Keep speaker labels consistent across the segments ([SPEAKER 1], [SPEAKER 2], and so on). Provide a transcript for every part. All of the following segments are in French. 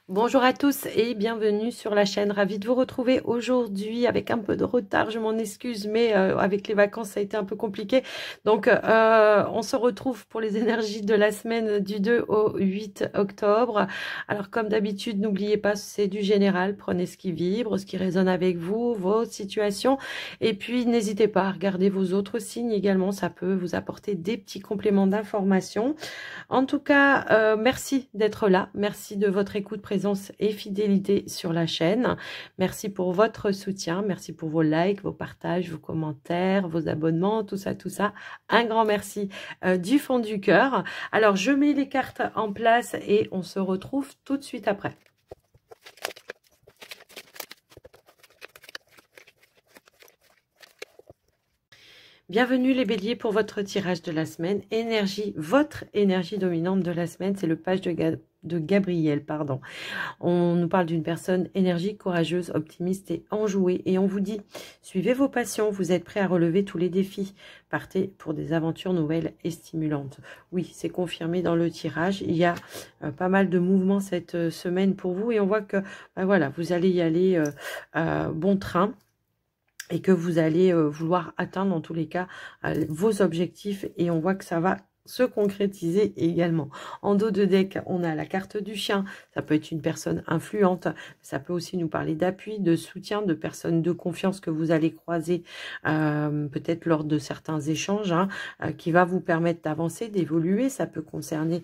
[SPEAKER 1] Bonjour à tous et bienvenue sur la chaîne. Ravie de vous retrouver aujourd'hui avec un peu de retard. Je m'en excuse, mais avec les vacances, ça a été un peu compliqué. Donc, on se retrouve pour les énergies de la semaine du 2 au 8 octobre. Alors, comme d'habitude, n'oubliez pas, c'est du général. Prenez ce qui vibre, ce qui résonne avec vous, vos situations. Et puis, n'hésitez pas à regarder vos autres signes également. Ça peut vous apporter des petits compléments d'information. En tout cas, merci d'être là. Merci de votre écoute, présence et fidélité sur la chaîne. Merci pour votre soutien. Merci pour vos likes, vos partages, vos commentaires, vos abonnements, tout ça, tout ça. Un grand merci du fond du cœur. Alors, je mets les cartes en place et on se retrouve tout de suite après. Bienvenue les béliers pour votre tirage de la semaine. Énergie, votre énergie dominante de la semaine, c'est le page de Gabriel, pardon. On nous parle d'une personne énergique, courageuse, optimiste et enjouée. Et on vous dit, suivez vos passions, vous êtes prêts à relever tous les défis. Partez pour des aventures nouvelles et stimulantes. Oui, c'est confirmé dans le tirage. Il y a pas mal de mouvements cette semaine pour vous. Et on voit que voilà, vous allez y aller bon train. Et que vous allez vouloir atteindre en tous les cas vos objectifs. Et on voit que ça va se concrétiser également. En dos de deck, on a la carte du chien. Ça peut être une personne influente. Ça peut aussi nous parler d'appui, de soutien, de personnes de confiance que vous allez croiser peut-être lors de certains échanges qui va vous permettre d'avancer, d'évoluer. Ça peut concerner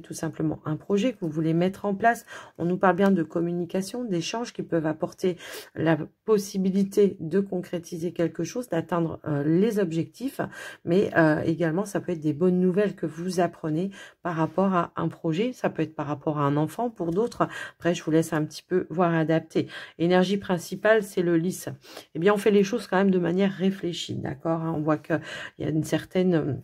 [SPEAKER 1] tout simplement un projet que vous voulez mettre en place. On nous parle bien de communication, d'échanges qui peuvent apporter la possibilité de concrétiser quelque chose, d'atteindre les objectifs, mais également, ça peut être des bonnes nouvelles que vous apprenez par rapport à un projet. Ça peut être par rapport à un enfant pour d'autres. Après, je vous laisse un petit peu voir adapter. Énergie principale, c'est le lys. Eh bien, on fait les choses quand même de manière réfléchie, d'accord, hein. On voit qu'il y a une certaine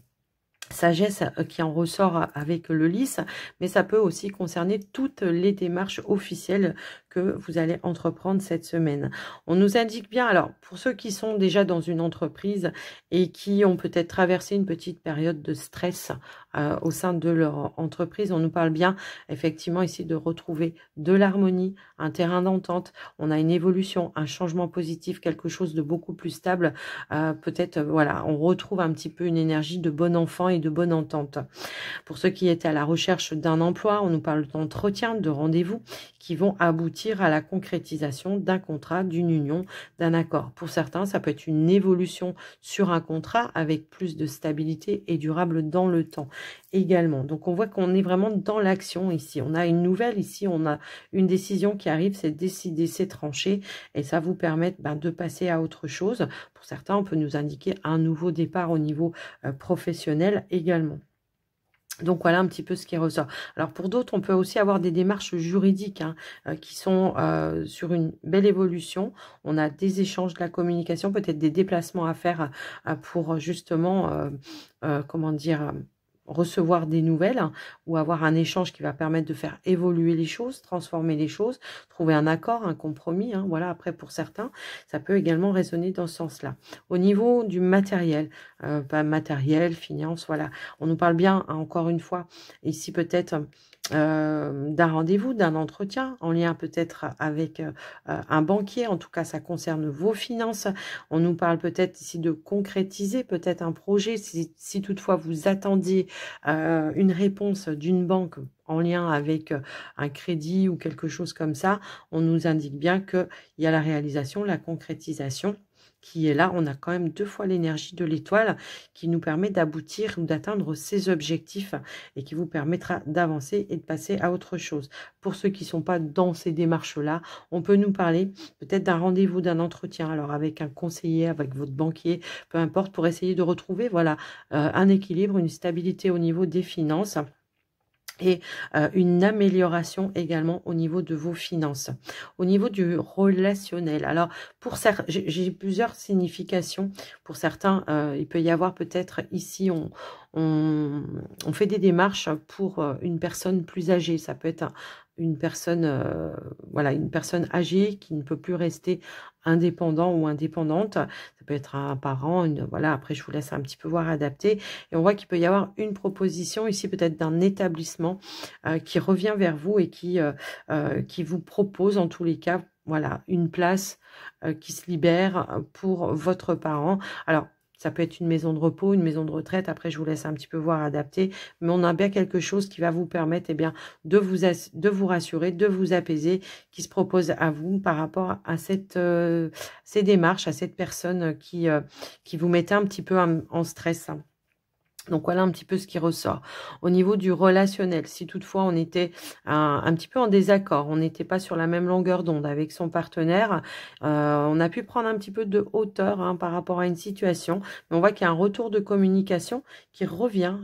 [SPEAKER 1] sagesse qui en ressort avec le lys, mais ça peut aussi concerner toutes les démarches officielles que vous allez entreprendre cette semaine. On nous indique bien, alors pour ceux qui sont déjà dans une entreprise et qui ont peut-être traversé une petite période de stress au sein de leur entreprise, on nous parle bien effectivement ici de retrouver de l'harmonie, un terrain d'entente, on a une évolution, un changement positif, quelque chose de beaucoup plus stable, peut-être voilà, on retrouve un petit peu une énergie de bon enfant et de bonne entente. Pour ceux qui étaient à la recherche d'un emploi, on nous parle d'entretien, de rendez-vous qui vont aboutir à la concrétisation d'un contrat, d'une union, d'un accord. Pour certains, ça peut être une évolution sur un contrat avec plus de stabilité et durable dans le temps également. Donc on voit qu'on est vraiment dans l'action ici. On a une nouvelle ici, on a une décision qui arrive, c'est décider, c'est trancher et ça vous permet de passer à autre chose. Pour certains, on peut nous indiquer un nouveau départ au niveau professionnel également. Donc voilà un petit peu ce qui ressort. Alors pour d'autres, on peut aussi avoir des démarches juridiques qui sont sur une belle évolution. On a des échanges, de la communication, peut-être des déplacements à faire pour justement, comment dire, recevoir des nouvelles ou avoir un échange qui va permettre de faire évoluer les choses, transformer les choses, trouver un accord, un compromis. Voilà, après pour certains, ça peut également résonner dans ce sens-là. Au niveau du matériel, pas matériel, finance, voilà. On nous parle bien, encore une fois, ici peut-être d'un rendez-vous, d'un entretien, en lien peut-être avec un banquier. En tout cas, ça concerne vos finances. On nous parle peut-être ici de concrétiser peut-être un projet. Si toutefois vous attendiez une réponse d'une banque en lien avec un crédit ou quelque chose comme ça, on nous indique bien qu'il y a la réalisation, la concrétisation qui est là. On a quand même 2 fois l'énergie de l'étoile qui nous permet d'aboutir ou d'atteindre ces objectifs et qui vous permettra d'avancer et de passer à autre chose. Pour ceux qui ne sont pas dans ces démarches-là, on peut nous parler peut-être d'un rendez-vous, d'un entretien, alors avec un conseiller, avec votre banquier, peu importe, pour essayer de retrouver voilà, un équilibre, une stabilité au niveau des finances et une amélioration également au niveau de vos finances. Au niveau du relationnel, alors pour certains, j'ai plusieurs significations. Pour certains, il peut y avoir peut-être ici, on fait des démarches pour une personne plus âgée. Ça peut être une personne, voilà, une personne âgée qui ne peut plus rester indépendant ou indépendante. Ça peut être un parent, voilà, après je vous laisse un petit peu voir adapter. Et on voit qu'il peut y avoir une proposition ici peut-être d'un établissement qui revient vers vous et qui vous propose en tous les cas, voilà, une place qui se libère pour votre parent. Alors, ça peut être une maison de repos, une maison de retraite. Après, je vous laisse un petit peu voir adapter. Mais on a bien quelque chose qui va vous permettre eh bien, de vous rassurer, de vous apaiser, qui se propose à vous par rapport à ces démarches, à cette personne qui vous mettait un petit peu en stress. Donc voilà un petit peu ce qui ressort. Au niveau du relationnel, si toutefois on était un petit peu en désaccord, on n'était pas sur la même longueur d'onde avec son partenaire, on a pu prendre un petit peu de hauteur par rapport à une situation, mais on voit qu'il y a un retour de communication qui revient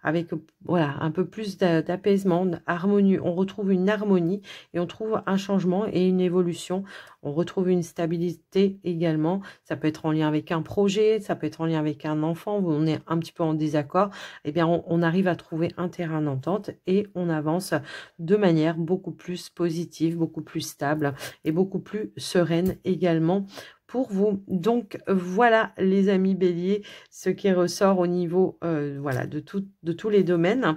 [SPEAKER 1] avec voilà un peu plus d'apaisement, d'harmonie. On retrouve une harmonie et on trouve un changement et une évolution. On retrouve une stabilité également. Ça peut être en lien avec un projet, ça peut être en lien avec un enfant où on est un petit peu en désaccord. Eh bien, on arrive à trouver un terrain d'entente et on avance de manière beaucoup plus positive, beaucoup plus stable et beaucoup plus sereine également pour vous. Donc voilà les amis Bélier, ce qui ressort au niveau voilà, de tous les domaines.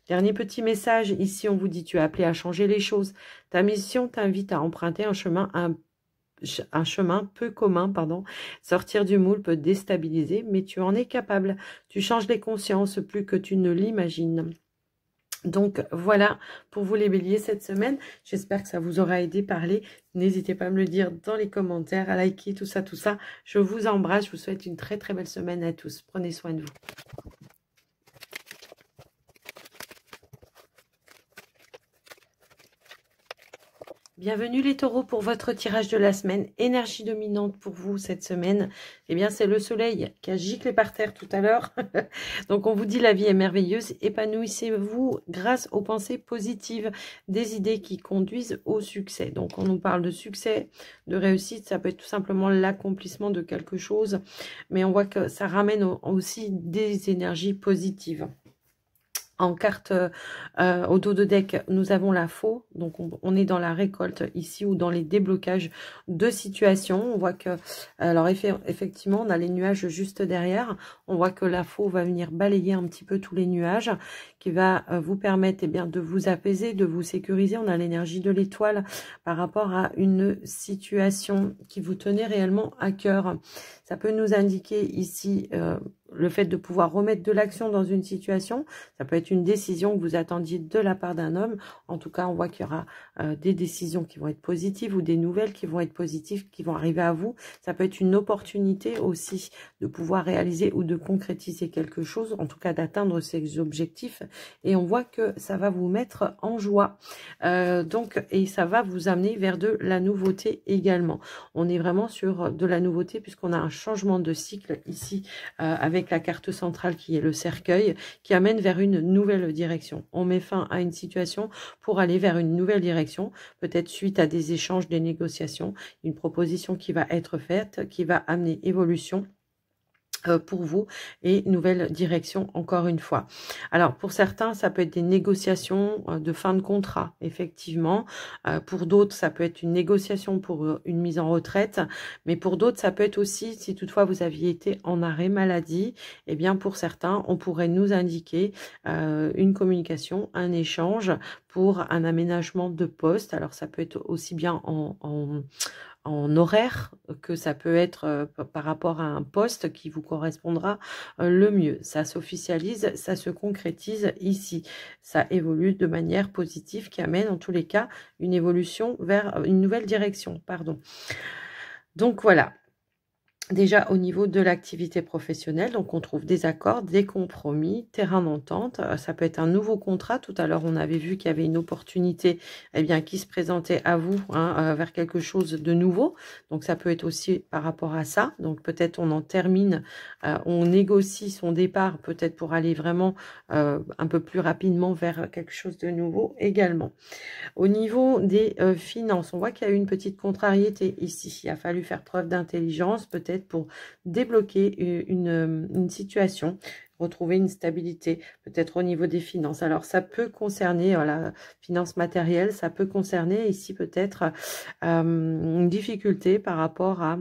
[SPEAKER 1] Dernier petit message, ici on vous dit tu es appelé à changer les choses. Ta mission t'invite à emprunter un chemin peu commun, pardon. Sortir du moule peut déstabiliser, mais tu en es capable. Tu changes les consciences plus que tu ne l'imagines. Donc voilà pour vous les béliers cette semaine. J'espère que ça vous aura aidé, parler. N'hésitez pas à me le dire dans les commentaires, à liker, tout ça, tout ça. Je vous embrasse, je vous souhaite une très très belle semaine à tous. Prenez soin de vous. Bienvenue les taureaux pour votre tirage de la semaine. Énergie dominante pour vous cette semaine. Eh bien, c'est le soleil qui a giclé par terre tout à l'heure. Donc, on vous dit la vie est merveilleuse. Épanouissez-vous grâce aux pensées positives, des idées qui conduisent au succès. Donc, on nous parle de succès, de réussite. Ça peut être tout simplement l'accomplissement de quelque chose. Mais on voit que ça ramène aussi des énergies positives. En carte au dos de deck, nous avons la faux. Donc, on est dans la récolte ici ou dans les déblocages de situations. On voit que, alors effectivement, on a les nuages juste derrière. On voit que la faux va venir balayer un petit peu tous les nuages, qui va vous permettre bien, de vous apaiser, de vous sécuriser. On a l'énergie de l'étoile par rapport à une situation qui vous tenait réellement à cœur. Ça peut nous indiquer ici le fait de pouvoir remettre de l'action dans une situation. Ça peut être une décision que vous attendiez de la part d'un homme. En tout cas, on voit qu'il y aura des décisions qui vont être positives ou des nouvelles qui vont être positives, qui vont arriver à vous. Ça peut être une opportunité aussi de pouvoir réaliser ou de concrétiser quelque chose, en tout cas d'atteindre ses objectifs. Et on voit que ça va vous mettre en joie. Et ça va vous amener vers de la nouveauté également. On est vraiment sur de la nouveauté puisqu'on a un changement de cycle ici avec la carte centrale qui est le cercueil, qui amène vers une nouvelle direction. On met fin à une situation pour aller vers une nouvelle direction, peut-être suite à des échanges, des négociations, une proposition qui va être faite, qui va amener évolution pour vous et nouvelle direction encore une fois. Alors pour certains ça peut être des négociations de fin de contrat effectivement, pour d'autres ça peut être une négociation pour une mise en retraite, mais pour d'autres ça peut être aussi si toutefois vous aviez été en arrêt maladie, et bien pour certains on pourrait nous indiquer une communication, un échange pour un aménagement de poste. Alors ça peut être aussi bien en horaire que ça peut être par rapport à un poste qui vous correspondra le mieux. Ça s'officialise, ça se concrétise ici. Ça évolue de manière positive qui amène en tous les cas une évolution vers une nouvelle direction. Pardon. Donc voilà. Déjà au niveau de l'activité professionnelle, donc on trouve des accords, des compromis, terrain d'entente. Ça peut être un nouveau contrat. Tout à l'heure, on avait vu qu'il y avait une opportunité bien, qui se présentait à vous vers quelque chose de nouveau. Donc ça peut être aussi par rapport à ça. Donc peut-être on en termine, on négocie son départ peut-être pour aller vraiment un peu plus rapidement vers quelque chose de nouveau également. Au niveau des finances, on voit qu'il y a eu une petite contrariété ici. Il a fallu faire preuve d'intelligence peut-être pour débloquer une situation, retrouver une stabilité, peut-être au niveau des finances. Alors, ça peut concerner la finance matérielle, ça peut concerner ici peut-être une difficulté par rapport à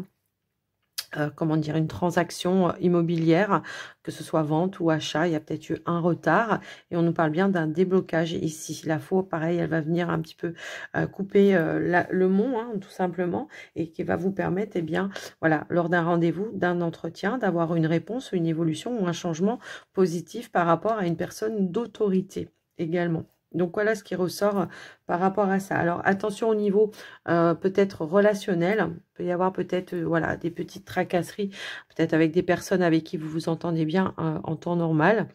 [SPEAKER 1] comment dire, une transaction immobilière, que ce soit vente ou achat, il y a peut-être eu un retard et on nous parle bien d'un déblocage ici. La faux, pareil, elle va venir un petit peu couper le mont, hein, tout simplement, et qui va vous permettre, eh bien, voilà, lors d'un rendez-vous, d'un entretien, d'avoir une réponse, une évolution ou un changement positif par rapport à une personne d'autorité également. Donc voilà ce qui ressort par rapport à ça. Alors attention au niveau peut-être relationnel. Il peut y avoir peut-être voilà, des petites tracasseries, peut-être avec des personnes avec qui vous vous entendez bien en temps normal.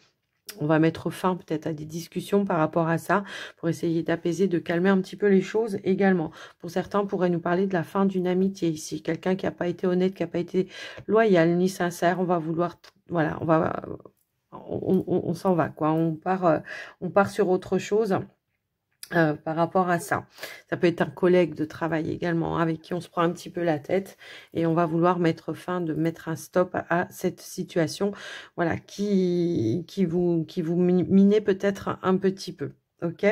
[SPEAKER 1] On va mettre fin peut-être à des discussions par rapport à ça pour essayer d'apaiser, de calmer un petit peu les choses également. Pour certains, on pourrait nous parler de la fin d'une amitié ici. Quelqu'un qui n'a pas été honnête, qui n'a pas été loyal ni sincère, on va vouloir, voilà, on s'en va, quoi. On part sur autre chose. Par rapport à ça. Ça peut être un collègue de travail également avec qui on se prend un petit peu la tête et on va vouloir mettre mettre un stop à cette situation, voilà, qui vous minez peut-être un petit peu. Ok.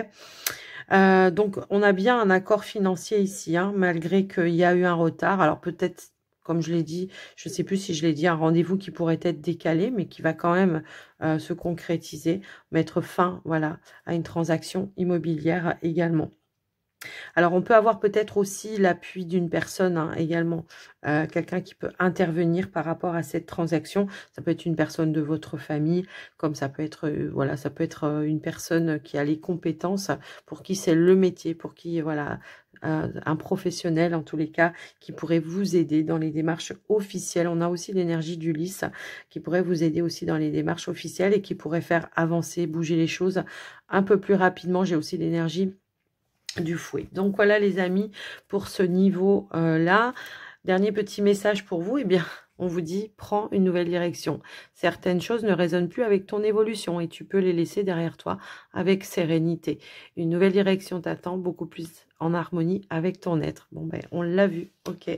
[SPEAKER 1] Donc on a bien un accord financier ici, hein, malgré qu'il y a eu un retard. Alors peut-être, comme je l'ai dit, je ne sais plus si je l'ai dit, un rendez-vous qui pourrait être décalé, mais qui va quand même se concrétiser, mettre fin, voilà, à une transaction immobilière également. Alors, on peut avoir peut-être aussi l'appui d'une personne hein, également, quelqu'un qui peut intervenir par rapport à cette transaction. Ça peut être une personne de votre famille, comme ça peut être, voilà, ça peut être une personne qui a les compétences, pour qui c'est le métier, pour qui, voilà, un professionnel en tous les cas, qui pourrait vous aider dans les démarches officielles. On a aussi l'énergie d'Ulysse qui pourrait vous aider aussi dans les démarches officielles et qui pourrait faire avancer, bouger les choses un peu plus rapidement. J'ai aussi l'énergie du fouet. Donc voilà les amis pour ce niveau là. Dernier petit message pour vous, eh bien on vous dit prends une nouvelle direction. Certaines choses ne résonnent plus avec ton évolution et tu peux les laisser derrière toi avec sérénité. Une nouvelle direction t'attend, beaucoup plus en harmonie avec ton être. Bon ben on l'a vu, ok.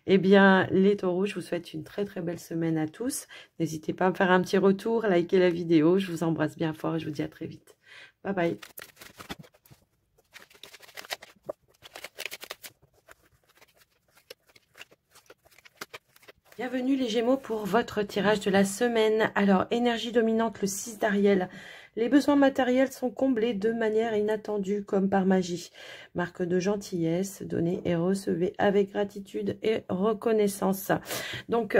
[SPEAKER 1] Eh bien les taureaux, je vous souhaite une très très belle semaine à tous. N'hésitez pas à me faire un petit retour, liker la vidéo. Je vous embrasse bien fort et je vous dis à très vite. Bye bye. Bienvenue les Gémeaux pour votre tirage de la semaine. Alors, énergie dominante, le 6 d'Ariel. Les besoins matériels sont comblés de manière inattendue, comme par magie. Marque de gentillesse, donnez et recevez avec gratitude et reconnaissance. Donc,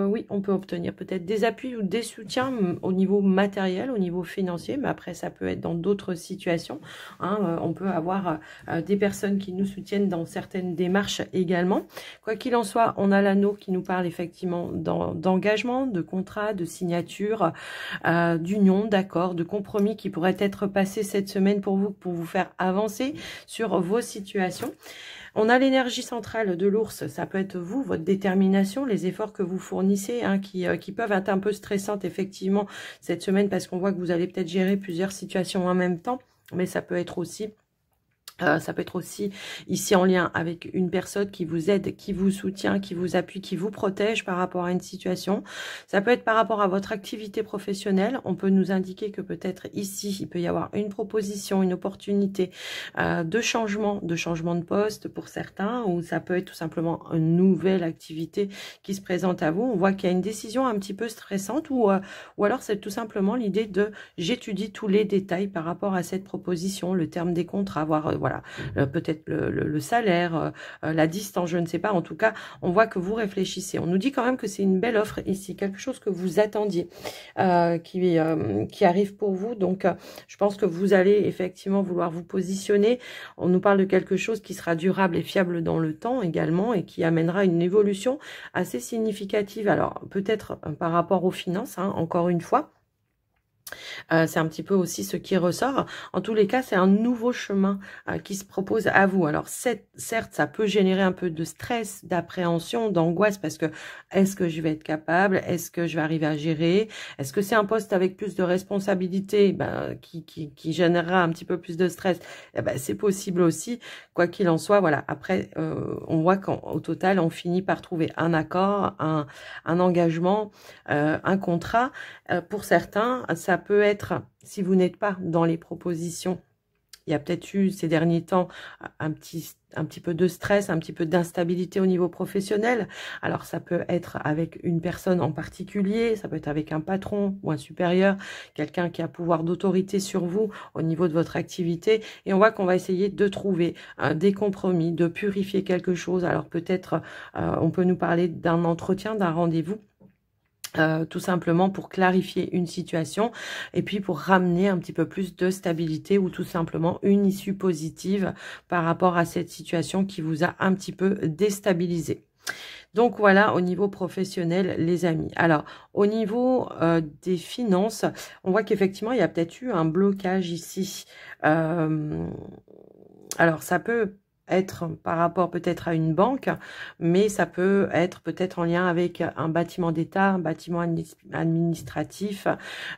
[SPEAKER 1] oui, on peut obtenir peut-être des appuis ou des soutiens au niveau matériel, au niveau financier, mais après, ça peut être dans d'autres situations. Hein. On peut avoir des personnes qui nous soutiennent dans certaines démarches également. Quoi qu'il en soit, on a l'anneau qui nous parle effectivement d'engagement, de contrat, de signature, d'union, d'accord, de compromis qui pourrait être passé cette semaine pour vous faire avancer sur vos situations. On a l'énergie centrale de l'ours, ça peut être vous, votre détermination, les efforts que vous fournissez, hein, qui peuvent être un peu stressantes effectivement cette semaine parce qu'on voit que vous allez peut-être gérer plusieurs situations en même temps, mais ça peut être aussi ici en lien avec une personne qui vous aide, qui vous soutient, qui vous appuie, qui vous protège par rapport à une situation. Ça peut être par rapport à votre activité professionnelle. On peut nous indiquer que peut-être ici, il peut y avoir une proposition, une opportunité de changement de poste pour certains, ou ça peut être tout simplement une nouvelle activité qui se présente à vous. On voit qu'il y a une décision un petit peu stressante ou alors c'est tout simplement l'idée de j'étudie tous les détails par rapport à cette proposition, le terme des contrats, voir voilà, peut-être le salaire, la distance, je ne sais pas. En tout cas, on voit que vous réfléchissez. On nous dit quand même que c'est une belle offre ici, quelque chose que vous attendiez, qui arrive pour vous. Donc, je pense que vous allez effectivement vouloir vous positionner. On nous parle de quelque chose qui sera durable et fiable dans le temps également et qui amènera une évolution assez significative. Alors, peut-être par rapport aux finances, hein, encore une fois. C'est un petit peu aussi ce qui ressort. En tous les cas, c'est un nouveau chemin qui se propose à vous. Alors, certes, ça peut générer un peu de stress, d'appréhension, d'angoisse, parce que est-ce que je vais être capable? Est-ce que je vais arriver à gérer? Est-ce que c'est un poste avec plus de responsabilité qui générera un petit peu plus de stress? Eh ben, c'est possible aussi. Quoi qu'il en soit, voilà. Après, on voit qu'au total, on finit par trouver un accord, un engagement, un contrat. Pour certains, ça peut être, si vous n'êtes pas dans les propositions, il y a peut-être eu ces derniers temps un petit peu de stress, un petit peu d'instabilité au niveau professionnel. Alors ça peut être avec une personne en particulier, ça peut être avec un patron ou un supérieur, quelqu'un qui a pouvoir d'autorité sur vous au niveau de votre activité. Et on voit qu'on va essayer de trouver des compromis, de purifier quelque chose. Alors peut-être on peut nous parler d'un entretien, d'un rendez-vous. Tout simplement pour clarifier une situation et puis pour ramener un petit peu plus de stabilité ou tout simplement une issue positive par rapport à cette situation qui vous a un petit peu déstabilisé. Donc voilà, au niveau professionnel, les amis. Alors, au niveau des finances, on voit qu'effectivement, il y a peut-être eu un blocage ici. Alors, ça peut être par rapport peut-être à une banque, mais ça peut être peut-être en lien avec un bâtiment d'État, un bâtiment administratif.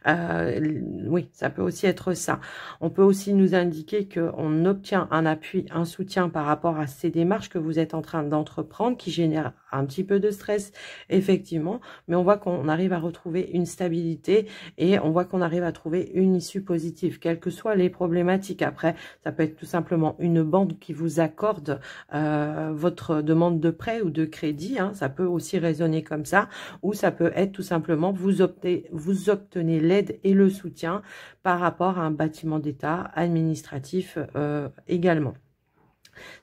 [SPEAKER 1] Oui, ça peut aussi être ça. On peut aussi nous indiquer qu'on obtient un appui, un soutien par rapport à ces démarches que vous êtes en train d'entreprendre, qui génèrent un petit peu de stress, effectivement, mais on voit qu'on arrive à retrouver une stabilité et on voit qu'on arrive à trouver une issue positive, quelles que soient les problématiques. Après, ça peut être tout simplement une banque qui vous accorde votre demande de prêt ou de crédit, hein, ça peut aussi résonner comme ça, ou ça peut être tout simplement vous obtenez l'aide et le soutien par rapport à un bâtiment d'État administratif également.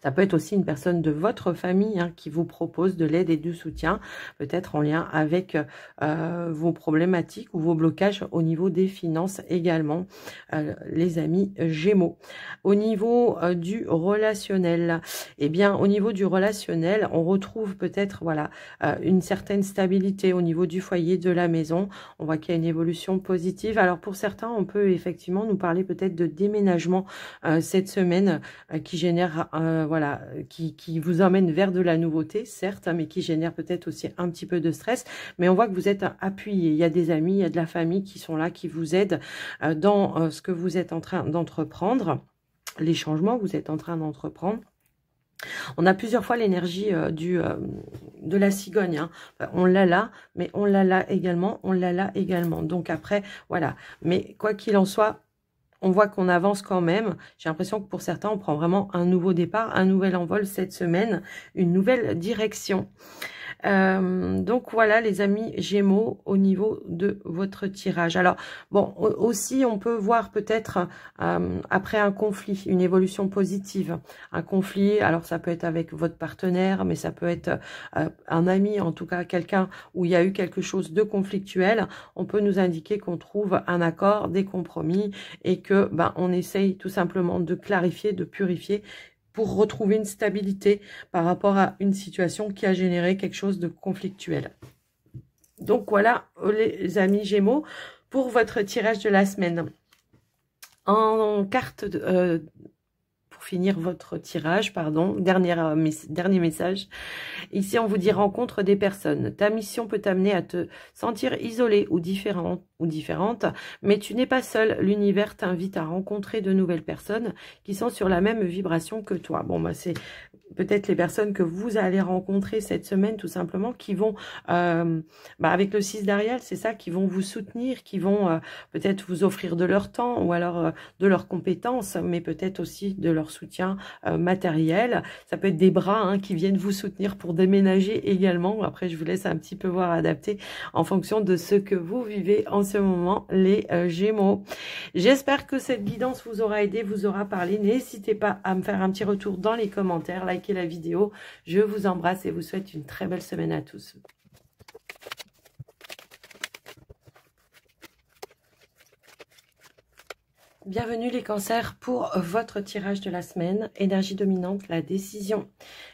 [SPEAKER 1] Ça peut être aussi une personne de votre famille qui vous propose de l'aide et du soutien, peut-être en lien avec vos problématiques ou vos blocages au niveau des finances également, les amis Gémeaux. Au niveau du relationnel, eh bien, au niveau du relationnel, on retrouve peut-être voilà une certaine stabilité au niveau du foyer, de la maison. On voit qu'il y a une évolution positive. Alors pour certains, on peut effectivement nous parler peut-être de déménagement cette semaine qui génère voilà, qui vous emmène vers de la nouveauté, certes, mais qui génère peut-être aussi un petit peu de stress. Mais on voit que vous êtes appuyé. Il y a des amis, il y a de la famille qui sont là, qui vous aident dans ce que vous êtes en train d'entreprendre, les changements que vous êtes en train d'entreprendre. On a plusieurs fois l'énergie de la cigogne. Hein. On l'a là, mais on l'a là également, on l'a là également. Donc après, voilà. Mais quoi qu'il en soit, on voit qu'on avance quand même. J'ai l'impression que pour certains, on prend vraiment un nouveau départ, un nouvel envol cette semaine, une nouvelle direction. Donc voilà les amis Gémeaux au niveau de votre tirage. Alors bon, aussi on peut voir peut-être après un conflit, une évolution positive. Un conflit, alors ça peut être avec votre partenaire, mais ça peut être un ami, en tout cas quelqu'un où il y a eu quelque chose de conflictuel. On peut nous indiquer qu'on trouve un accord, des compromis et que on essaye tout simplement de clarifier, de purifier pour retrouver une stabilité par rapport à une situation qui a généré quelque chose de conflictuel. Donc voilà les amis Gémeaux pour votre tirage de la semaine. En carte pour finir votre tirage, pardon, dernier message. Ici, on vous dit rencontre des personnes. Ta mission peut t'amener à te sentir isolé ou différente, mais tu n'es pas seul. L'univers t'invite à rencontrer de nouvelles personnes qui sont sur la même vibration que toi. Bon, c'est peut-être les personnes que vous allez rencontrer cette semaine, tout simplement, qui vont, avec le 6 d'Ariel, c'est ça, qui vont vous soutenir, qui vont peut-être vous offrir de leur temps ou alors de leurs compétences, mais peut-être aussi de leur soutien matériel. Ça peut être des bras qui viennent vous soutenir pour déménager également. Après, je vous laisse un petit peu voir adapter en fonction de ce que vous vivez en ce moment, les Gémeaux. J'espère que cette guidance vous aura aidé, vous aura parlé. N'hésitez pas à me faire un petit retour dans les commentaires, likez la vidéo. Je vous embrasse et vous souhaite une très belle semaine à tous. Bienvenue les cancers pour votre tirage de la semaine. Énergie dominante, la décision.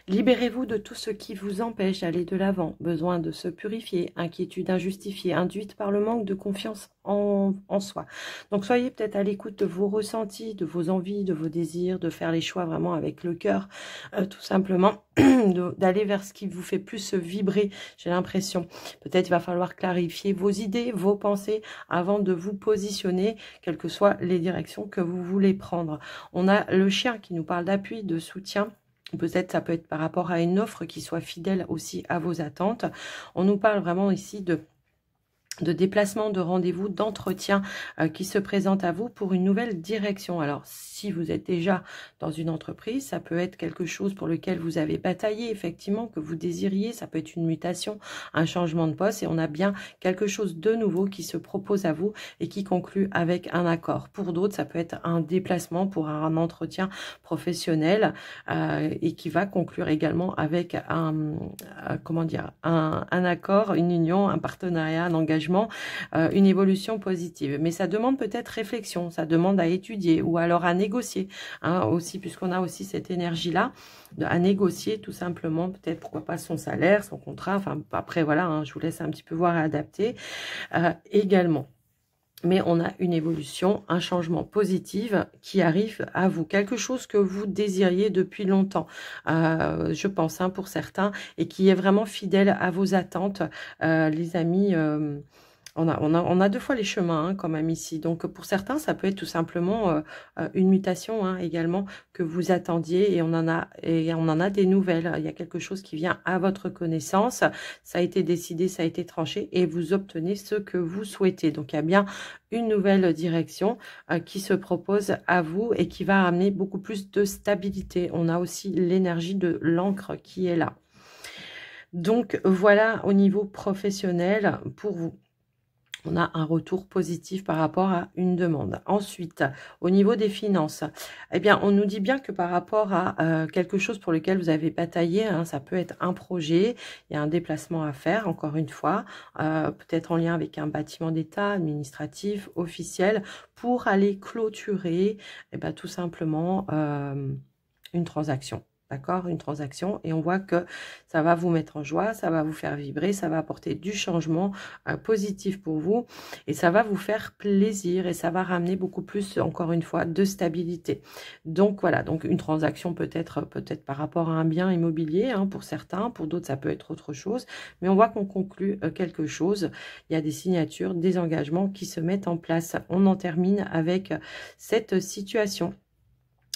[SPEAKER 1] Libérez-vous de tout ce qui vous empêche d'aller de l'avant. Besoin de se purifier, inquiétude injustifiée, induite par le manque de confiance en soi. Donc soyez peut-être à l'écoute de vos ressentis, de vos envies, de vos désirs, de faire les choix vraiment avec le cœur, tout simplement, d'aller vers ce qui vous fait plus vibrer, j'ai l'impression. Peut-être il va falloir clarifier vos idées, vos pensées, avant de vous positionner, quelles que soient les directions que vous voulez prendre. On a le chien qui nous parle d'appui, de soutien. Peut-être ça peut être par rapport à une offre qui soit fidèle aussi à vos attentes. On nous parle vraiment ici de déplacement, de rendez-vous, d'entretien qui se présente à vous pour une nouvelle direction. Alors, si vous êtes déjà dans une entreprise, ça peut être quelque chose pour lequel vous avez bataillé, effectivement, que vous désiriez. Ça peut être une mutation, un changement de poste. Et on a bien quelque chose de nouveau qui se propose à vous et qui conclut avec un accord. Pour d'autres, ça peut être un déplacement pour un entretien professionnel et qui va conclure également avec comment dire, un accord, une union, un partenariat, un engagement, une évolution positive. Mais ça demande peut-être réflexion, ça demande à étudier ou alors à négocier, hein, aussi, puisqu'on a aussi cette énergie-là, à négocier tout simplement, peut-être pourquoi pas son salaire, son contrat, enfin après voilà, hein, je vous laisse un petit peu voir et adapter également. Mais on a une évolution, un changement positif qui arrive à vous. Quelque chose que vous désiriez depuis longtemps, je pense, hein, pour certains, et qui est vraiment fidèle à vos attentes, les amis. On a deux fois les chemins, hein, quand même ici. Donc pour certains, ça peut être tout simplement une mutation, hein, également que vous attendiez, et on en a des nouvelles. Il y a quelque chose qui vient à votre connaissance. Ça a été décidé, ça a été tranché, et vous obtenez ce que vous souhaitez. Donc il y a bien une nouvelle direction qui se propose à vous et qui va amener beaucoup plus de stabilité. On a aussi l'énergie de l'encre qui est là. Donc voilà au niveau professionnel pour vous. On a un retour positif par rapport à une demande. Ensuite, au niveau des finances, eh bien, on nous dit bien que par rapport à quelque chose pour lequel vous avez bataillé, hein, ça peut être un projet, il y a un déplacement à faire, encore une fois, peut-être en lien avec un bâtiment d'État, administratif, officiel, pour aller clôturer, eh bien, tout simplement, une transaction. D'accord, une transaction, et on voit que ça va vous mettre en joie, ça va vous faire vibrer, ça va apporter du changement positif pour vous, et ça va vous faire plaisir, et ça va ramener beaucoup plus, encore une fois, de stabilité. Donc voilà, donc une transaction peut-être par rapport à un bien immobilier, hein, pour certains, pour d'autres ça peut être autre chose, mais on voit qu'on conclut quelque chose. Il y a des signatures, des engagements qui se mettent en place. On en termine avec cette situation.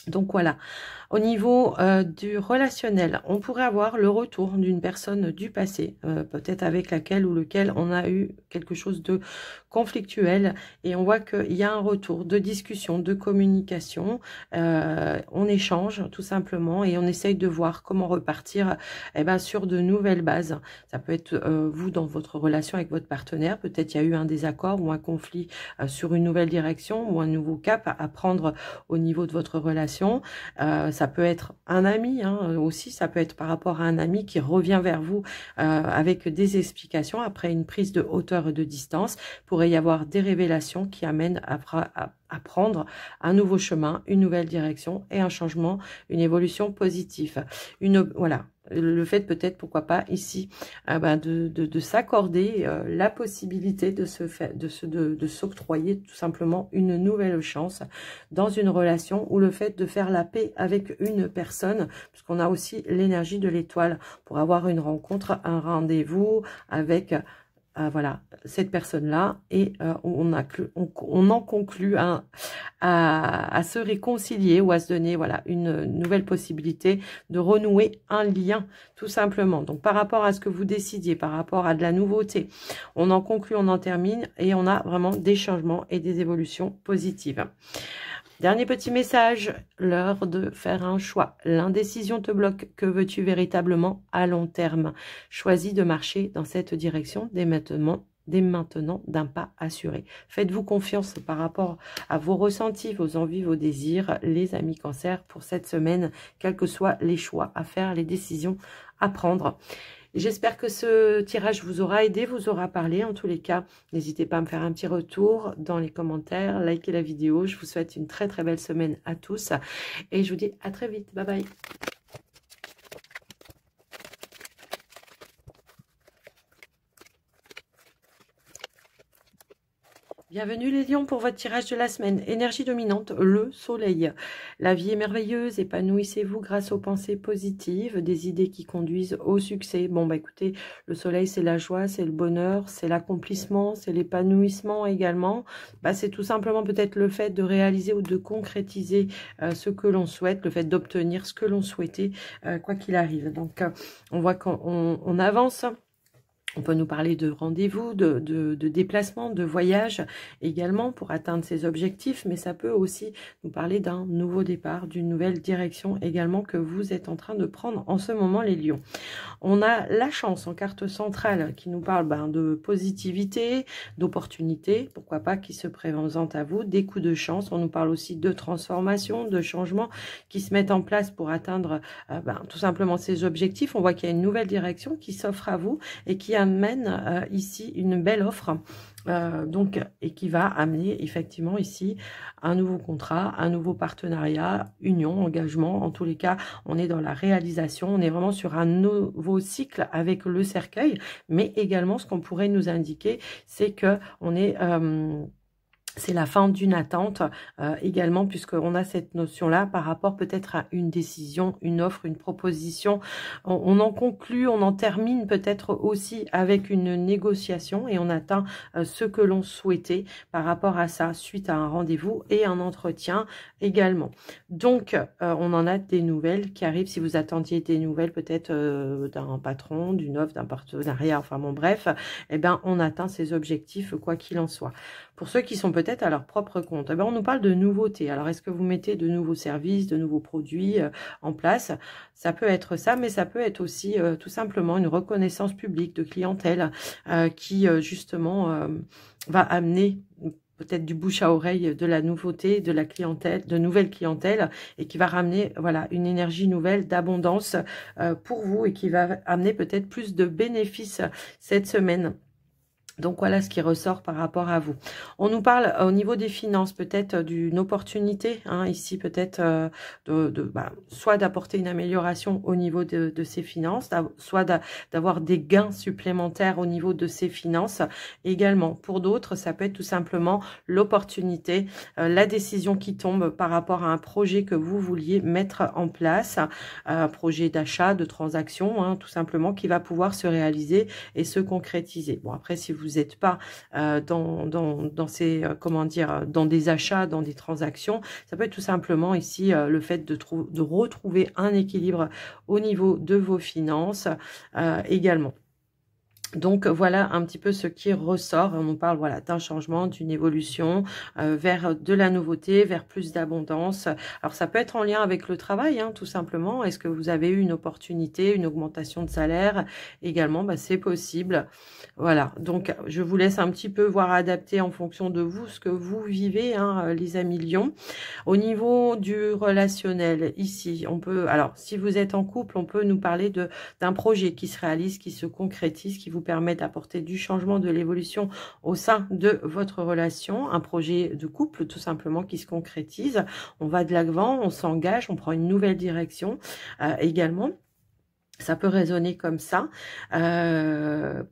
[SPEAKER 1] Donc voilà, au niveau du relationnel, on pourrait avoir le retour d'une personne du passé, peut-être avec laquelle ou lequel on a eu quelque chose de conflictuel, et on voit qu'il y a un retour de discussion, de communication, on échange tout simplement et on essaye de voir comment repartir sur de nouvelles bases. Ça peut être vous dans votre relation avec votre partenaire, peut-être il y a eu un désaccord ou un conflit sur une nouvelle direction ou un nouveau cap à prendre au niveau de votre relation. Ça peut être un ami, hein, aussi, ça peut être par rapport à un ami qui revient vers vous avec des explications après une prise de hauteur et de distance. Pourrait y avoir des révélations qui amènent à prendre un nouveau chemin, une nouvelle direction et un changement, une évolution positive. Voilà. Le fait peut-être, pourquoi pas, ici, de s'accorder la possibilité de s'octroyer tout simplement une nouvelle chance dans une relation, ou le fait de faire la paix avec une personne, puisqu'on a aussi l'énergie de l'étoile pour avoir une rencontre, un rendez-vous avec voilà, cette personne-là, et on en conclut à se réconcilier ou à se donner voilà une nouvelle possibilité de renouer un lien, tout simplement. Donc par rapport à ce que vous décidiez, par rapport à de la nouveauté, on en conclut, on en termine, et on a vraiment des changements et des évolutions positives. Dernier petit message, l'heure de faire un choix. L'indécision te bloque. Que veux-tu véritablement à long terme? Choisis de marcher dans cette direction dès maintenant d'un pas assuré. Faites-vous confiance par rapport à vos ressentis, vos envies, vos désirs, les amis Cancer, pour cette semaine, quels que soient les choix à faire, les décisions à prendre. J'espère que ce tirage vous aura aidé, vous aura parlé. En tous les cas, n'hésitez pas à me faire un petit retour dans les commentaires, likez la vidéo. Je vous souhaite une très très belle semaine à tous et je vous dis à très vite. Bye bye. Bienvenue les lions pour votre tirage de la semaine. Énergie dominante, le soleil. La vie est merveilleuse, épanouissez-vous grâce aux pensées positives, des idées qui conduisent au succès. Bon, bah écoutez, le soleil c'est la joie, c'est le bonheur, c'est l'accomplissement, c'est l'épanouissement également. Bah, c'est tout simplement peut-être le fait de réaliser ou de concrétiser ce que l'on souhaite, le fait d'obtenir ce que l'on souhaitait, quoi qu'il arrive. Donc, on voit qu'on avance. On peut nous parler de rendez-vous, de déplacement, de voyage également pour atteindre ces objectifs, mais ça peut aussi nous parler d'un nouveau départ, d'une nouvelle direction également que vous êtes en train de prendre en ce moment les lions. On a la chance en carte centrale qui nous parle de positivité, d'opportunités, pourquoi pas, qui se présentent à vous, des coups de chance. On nous parle aussi de transformation, de changements qui se mettent en place pour atteindre tout simplement ces objectifs. On voit qu'il y a une nouvelle direction qui s'offre à vous et qui amène ici une belle offre. Et qui va amener effectivement ici un nouveau contrat, un nouveau partenariat, union, engagement. En tous les cas, on est dans la réalisation, on est vraiment sur un nouveau cycle avec le cercueil, mais également ce qu'on pourrait nous indiquer, c'est que on est c'est la fin d'une attente également, puisqu'on a cette notion-là par rapport peut-être à une décision, une offre, une proposition. On en conclut, on en termine peut-être aussi avec une négociation et on atteint ce que l'on souhaitait par rapport à ça, suite à un rendez-vous et un entretien également. Donc, on en a des nouvelles qui arrivent. Si vous attendiez des nouvelles peut-être d'un patron, d'une offre, d'un partenariat, enfin bon bref, eh ben, on atteint ces objectifs quoi qu'il en soit. Pour ceux qui sont peut-être à leur propre compte, eh ben on nous parle de nouveautés. Alors, est-ce que vous mettez de nouveaux services, de nouveaux produits en place? Ça peut être ça, mais ça peut être aussi tout simplement une reconnaissance publique de clientèle qui, justement, va amener peut-être du bouche à oreille de la nouveauté, de la clientèle, de nouvelles clientèles, et qui va ramener voilà une énergie nouvelle d'abondance pour vous et qui va amener peut-être plus de bénéfices cette semaine. Donc, voilà ce qui ressort par rapport à vous. On nous parle au niveau des finances, peut-être d'une opportunité, ici peut-être soit d'apporter une amélioration au niveau de ses finances, soit d'avoir des gains supplémentaires au niveau de ses finances également. Pour d'autres, ça peut être tout simplement l'opportunité, la décision qui tombe par rapport à un projet que vous vouliez mettre en place, un projet d'achat, de transaction, tout simplement, qui va pouvoir se réaliser et se concrétiser. Bon, après, si vous n'êtes pas dans ces dans des achats, dans des transactions, ça peut être tout simplement ici le fait de retrouver un équilibre au niveau de vos finances également. Donc, voilà un petit peu ce qui ressort. On nous parle d'un changement, d'une évolution vers de la nouveauté, vers plus d'abondance. Alors, ça peut être en lien avec le travail, tout simplement. Est-ce que vous avez eu une opportunité, une augmentation de salaire également? C'est possible. Voilà, donc je vous laisse un petit peu voir adapter en fonction de vous, ce que vous vivez, les amis lions. Au niveau du relationnel, ici, on peut... Alors, si vous êtes en couple, on peut nous parler d'un projet qui se réalise, qui se concrétise, qui vous permet d'apporter du changement, de l'évolution au sein de votre relation. Un projet de couple, tout simplement, qui se concrétise. On va de l'avant, on s'engage, on prend une nouvelle direction également. Ça peut résonner comme ça.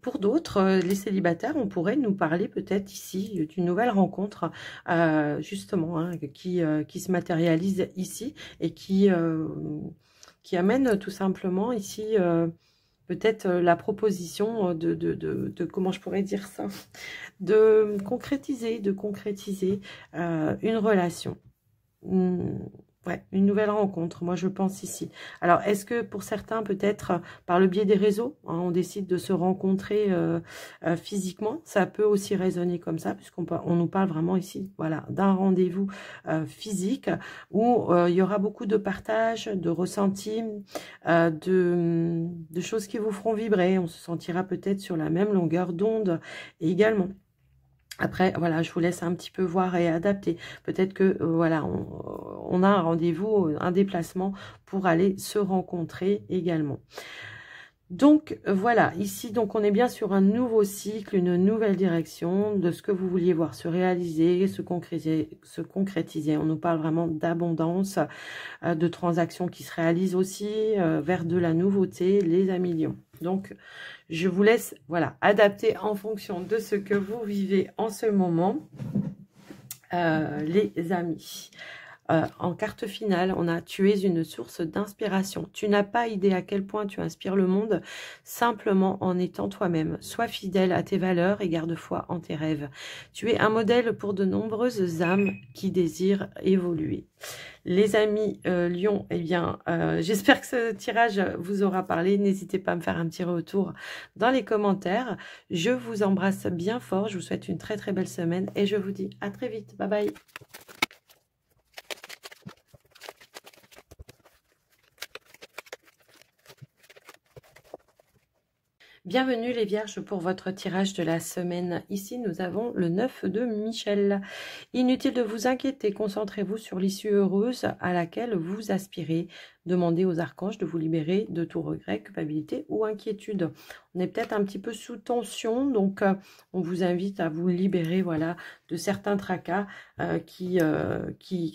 [SPEAKER 1] Pour d'autres, les célibataires, on pourrait nous parler peut-être ici d'une nouvelle rencontre, justement, qui se matérialise ici et qui amène tout simplement ici peut-être la proposition de comment je pourrais dire ça, de concrétiser une relation. Ouais, une nouvelle rencontre, moi je pense ici. Alors, est-ce que pour certains, peut-être par le biais des réseaux, on décide de se rencontrer physiquement? Ça peut aussi résonner comme ça, puisqu'on nous parle vraiment ici, voilà, d'un rendez-vous physique où il y aura beaucoup de partage, de ressentis, de choses qui vous feront vibrer. On se sentira peut-être sur la même longueur d'onde également. Après, voilà, je vous laisse un petit peu voir et adapter. Peut-être que, voilà, on a un rendez-vous, un déplacement pour aller se rencontrer également. Donc, voilà, ici, donc on est bien sur un nouveau cycle, une nouvelle direction de ce que vous vouliez voir se réaliser, se concrétiser. On nous parle vraiment d'abondance, de transactions qui se réalisent aussi vers de la nouveauté, les amis lions. Donc, je vous laisse, voilà, adapter en fonction de ce que vous vivez en ce moment, les amis. En carte finale, on a « Tu es une source d'inspiration. Tu n'as pas idée à quel point tu inspires le monde simplement en étant toi-même. Sois fidèle à tes valeurs et garde foi en tes rêves. Tu es un modèle pour de nombreuses âmes qui désirent évoluer. » Les amis Lion, eh bien, j'espère que ce tirage vous aura parlé. N'hésitez pas à me faire un petit retour dans les commentaires. Je vous embrasse bien fort. Je vous souhaite une très très belle semaine et je vous dis à très vite. Bye bye. Bienvenue les vierges pour votre tirage de la semaine. Ici, nous avons le 9 de Michel. Inutile de vous inquiéter, concentrez-vous sur l'issue heureuse à laquelle vous aspirez. Demandez aux archanges de vous libérer de tout regret, culpabilité ou inquiétude. On est peut-être un petit peu sous tension, donc on vous invite à vous libérer, voilà, de certains tracas qui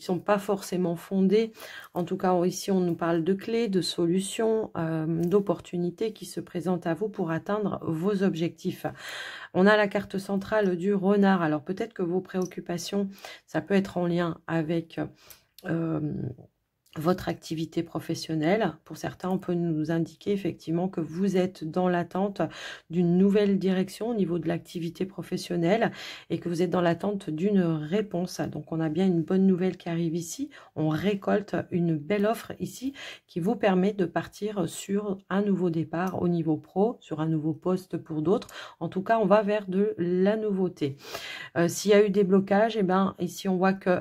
[SPEAKER 1] sont pas forcément fondés. En tout cas, ici, on nous parle de clés, de solutions, d'opportunités qui se présentent à vous pour atteindre vos objectifs. On a la carte centrale du renard. Alors, peut-être que vos préoccupations, ça peut être en lien avec votre activité professionnelle. Pour certains, on peut nous indiquer effectivement que vous êtes dans l'attente d'une nouvelle direction au niveau de l'activité professionnelle et que vous êtes dans l'attente d'une réponse. Donc, on a bien une bonne nouvelle qui arrive ici. On récolte une belle offre ici qui vous permet de partir sur un nouveau départ au niveau pro, sur un nouveau poste pour d'autres. En tout cas, on va vers de la nouveauté. S'il y a eu des blocages, eh ben, ici, on voit que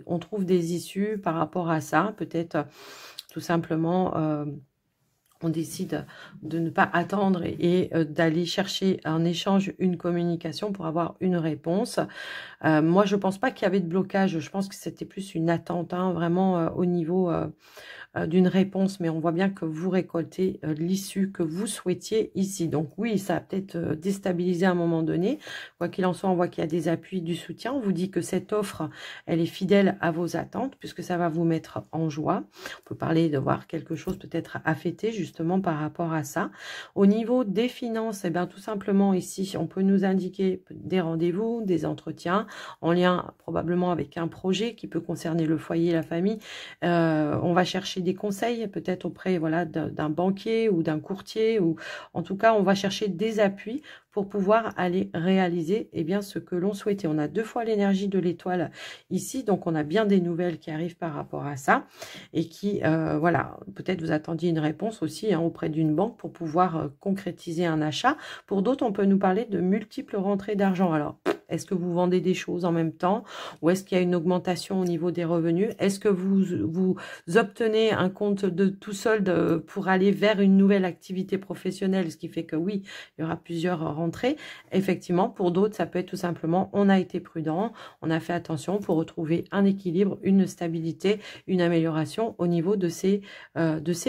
[SPEAKER 1] on trouve des issues par rapport à ça, peut-être tout simplement on décide de ne pas attendre et d'aller chercher un échange, une communication pour avoir une réponse. Moi, je pense pas qu'il y avait de blocage, je pense que c'était plus une attente, hein, vraiment au niveau d'une réponse, mais on voit bien que vous récoltez l'issue que vous souhaitiez ici. Donc oui, ça a peut-être déstabilisé à un moment donné. Quoi qu'il en soit, on voit qu'il y a des appuis, du soutien. On vous dit que cette offre, elle est fidèle à vos attentes, puisque ça va vous mettre en joie. On peut parler de voir quelque chose peut-être à fêter, justement, par rapport à ça. Au niveau des finances, eh bien, tout simplement, ici, on peut nous indiquer des rendez-vous, des entretiens, en lien probablement avec un projet qui peut concerner le foyer, la famille. On va chercher des conseils, peut-être auprès, voilà, d'un banquier ou d'un courtier, ou en tout cas, on va chercher des appuis pour pouvoir aller réaliser bien ce que l'on souhaitait. On a 2 fois l'énergie de l'étoile ici, donc on a bien des nouvelles qui arrivent par rapport à ça et qui, voilà, peut-être vous attendiez une réponse aussi, hein, auprès d'une banque pour pouvoir concrétiser un achat. Pour d'autres, on peut nous parler de multiples rentrées d'argent. Alors, est-ce que vous vendez des choses en même temps ou est-ce qu'il y a une augmentation au niveau des revenus? Est-ce que vous obtenez un compte de tout solde pour aller vers une nouvelle activité professionnelle? Ce qui fait que oui, il y aura plusieurs rentrées. Effectivement, pour d'autres, ça peut être tout simplement, on a été prudent, on a fait attention pour retrouver un équilibre, une stabilité, une amélioration au niveau de ses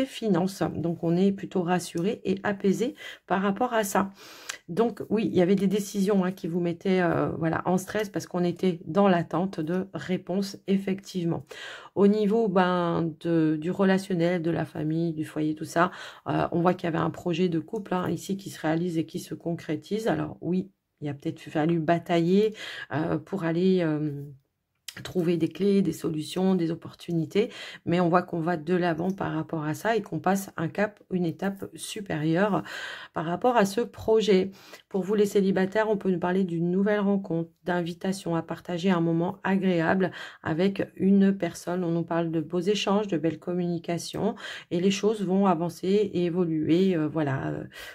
[SPEAKER 1] finances. Donc, on est plutôt rassuré et apaisé par rapport à ça. Donc oui, il y avait des décisions, hein, qui vous mettaient voilà, en stress parce qu'on était dans l'attente de réponses, effectivement. Au niveau du relationnel, de la famille, du foyer, tout ça, on voit qu'il y avait un projet de couple, hein, ici qui se réalise et qui se concrétise. Alors oui, il a peut-être fallu batailler pour aller trouver des clés, des solutions, des opportunités, mais on voit qu'on va de l'avant par rapport à ça et qu'on passe un cap, une étape supérieure par rapport à ce projet. Pour vous les célibataires, on peut nous parler d'une nouvelle rencontre, d'invitation à partager un moment agréable avec une personne. On nous parle de beaux échanges, de belles communications et les choses vont avancer et évoluer, voilà,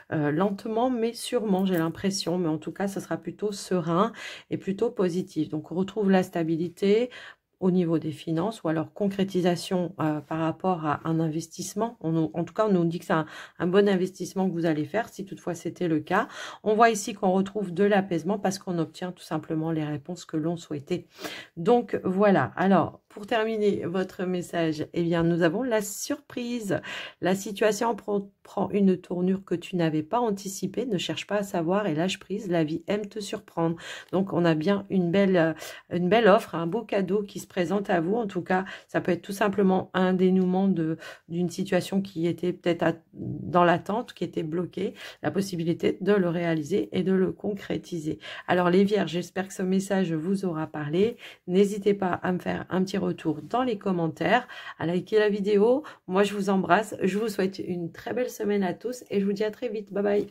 [SPEAKER 1] lentement mais sûrement, j'ai l'impression, mais en tout cas, ça sera plutôt serein et plutôt positif. Donc, on retrouve la stabilité au niveau des finances ou alors concrétisation par rapport à un investissement. En tout cas, on nous dit que c'est un bon investissement que vous allez faire, si toutefois c'était le cas. On voit ici qu'on retrouve de l'apaisement parce qu'on obtient tout simplement les réponses que l'on souhaitait. Donc, voilà. Alors, pour terminer votre message, eh bien, nous avons la surprise. La situation prend une tournure que tu n'avais pas anticipée. Ne cherche pas à savoir et lâche prise. La vie aime te surprendre. Donc, on a bien une belle offre, un beau cadeau qui se présente à vous. En tout cas, ça peut être tout simplement un dénouement d'une situation qui était peut-être dans l'attente, qui était bloquée. La possibilité de le réaliser et de le concrétiser. Alors, les Vierges, j'espère que ce message vous aura parlé. N'hésitez pas à me faire un petit retour dans les commentaires, à liker la vidéo. Moi, je vous embrasse. Je vous souhaite une très belle semaine à tous et je vous dis à très vite. Bye bye.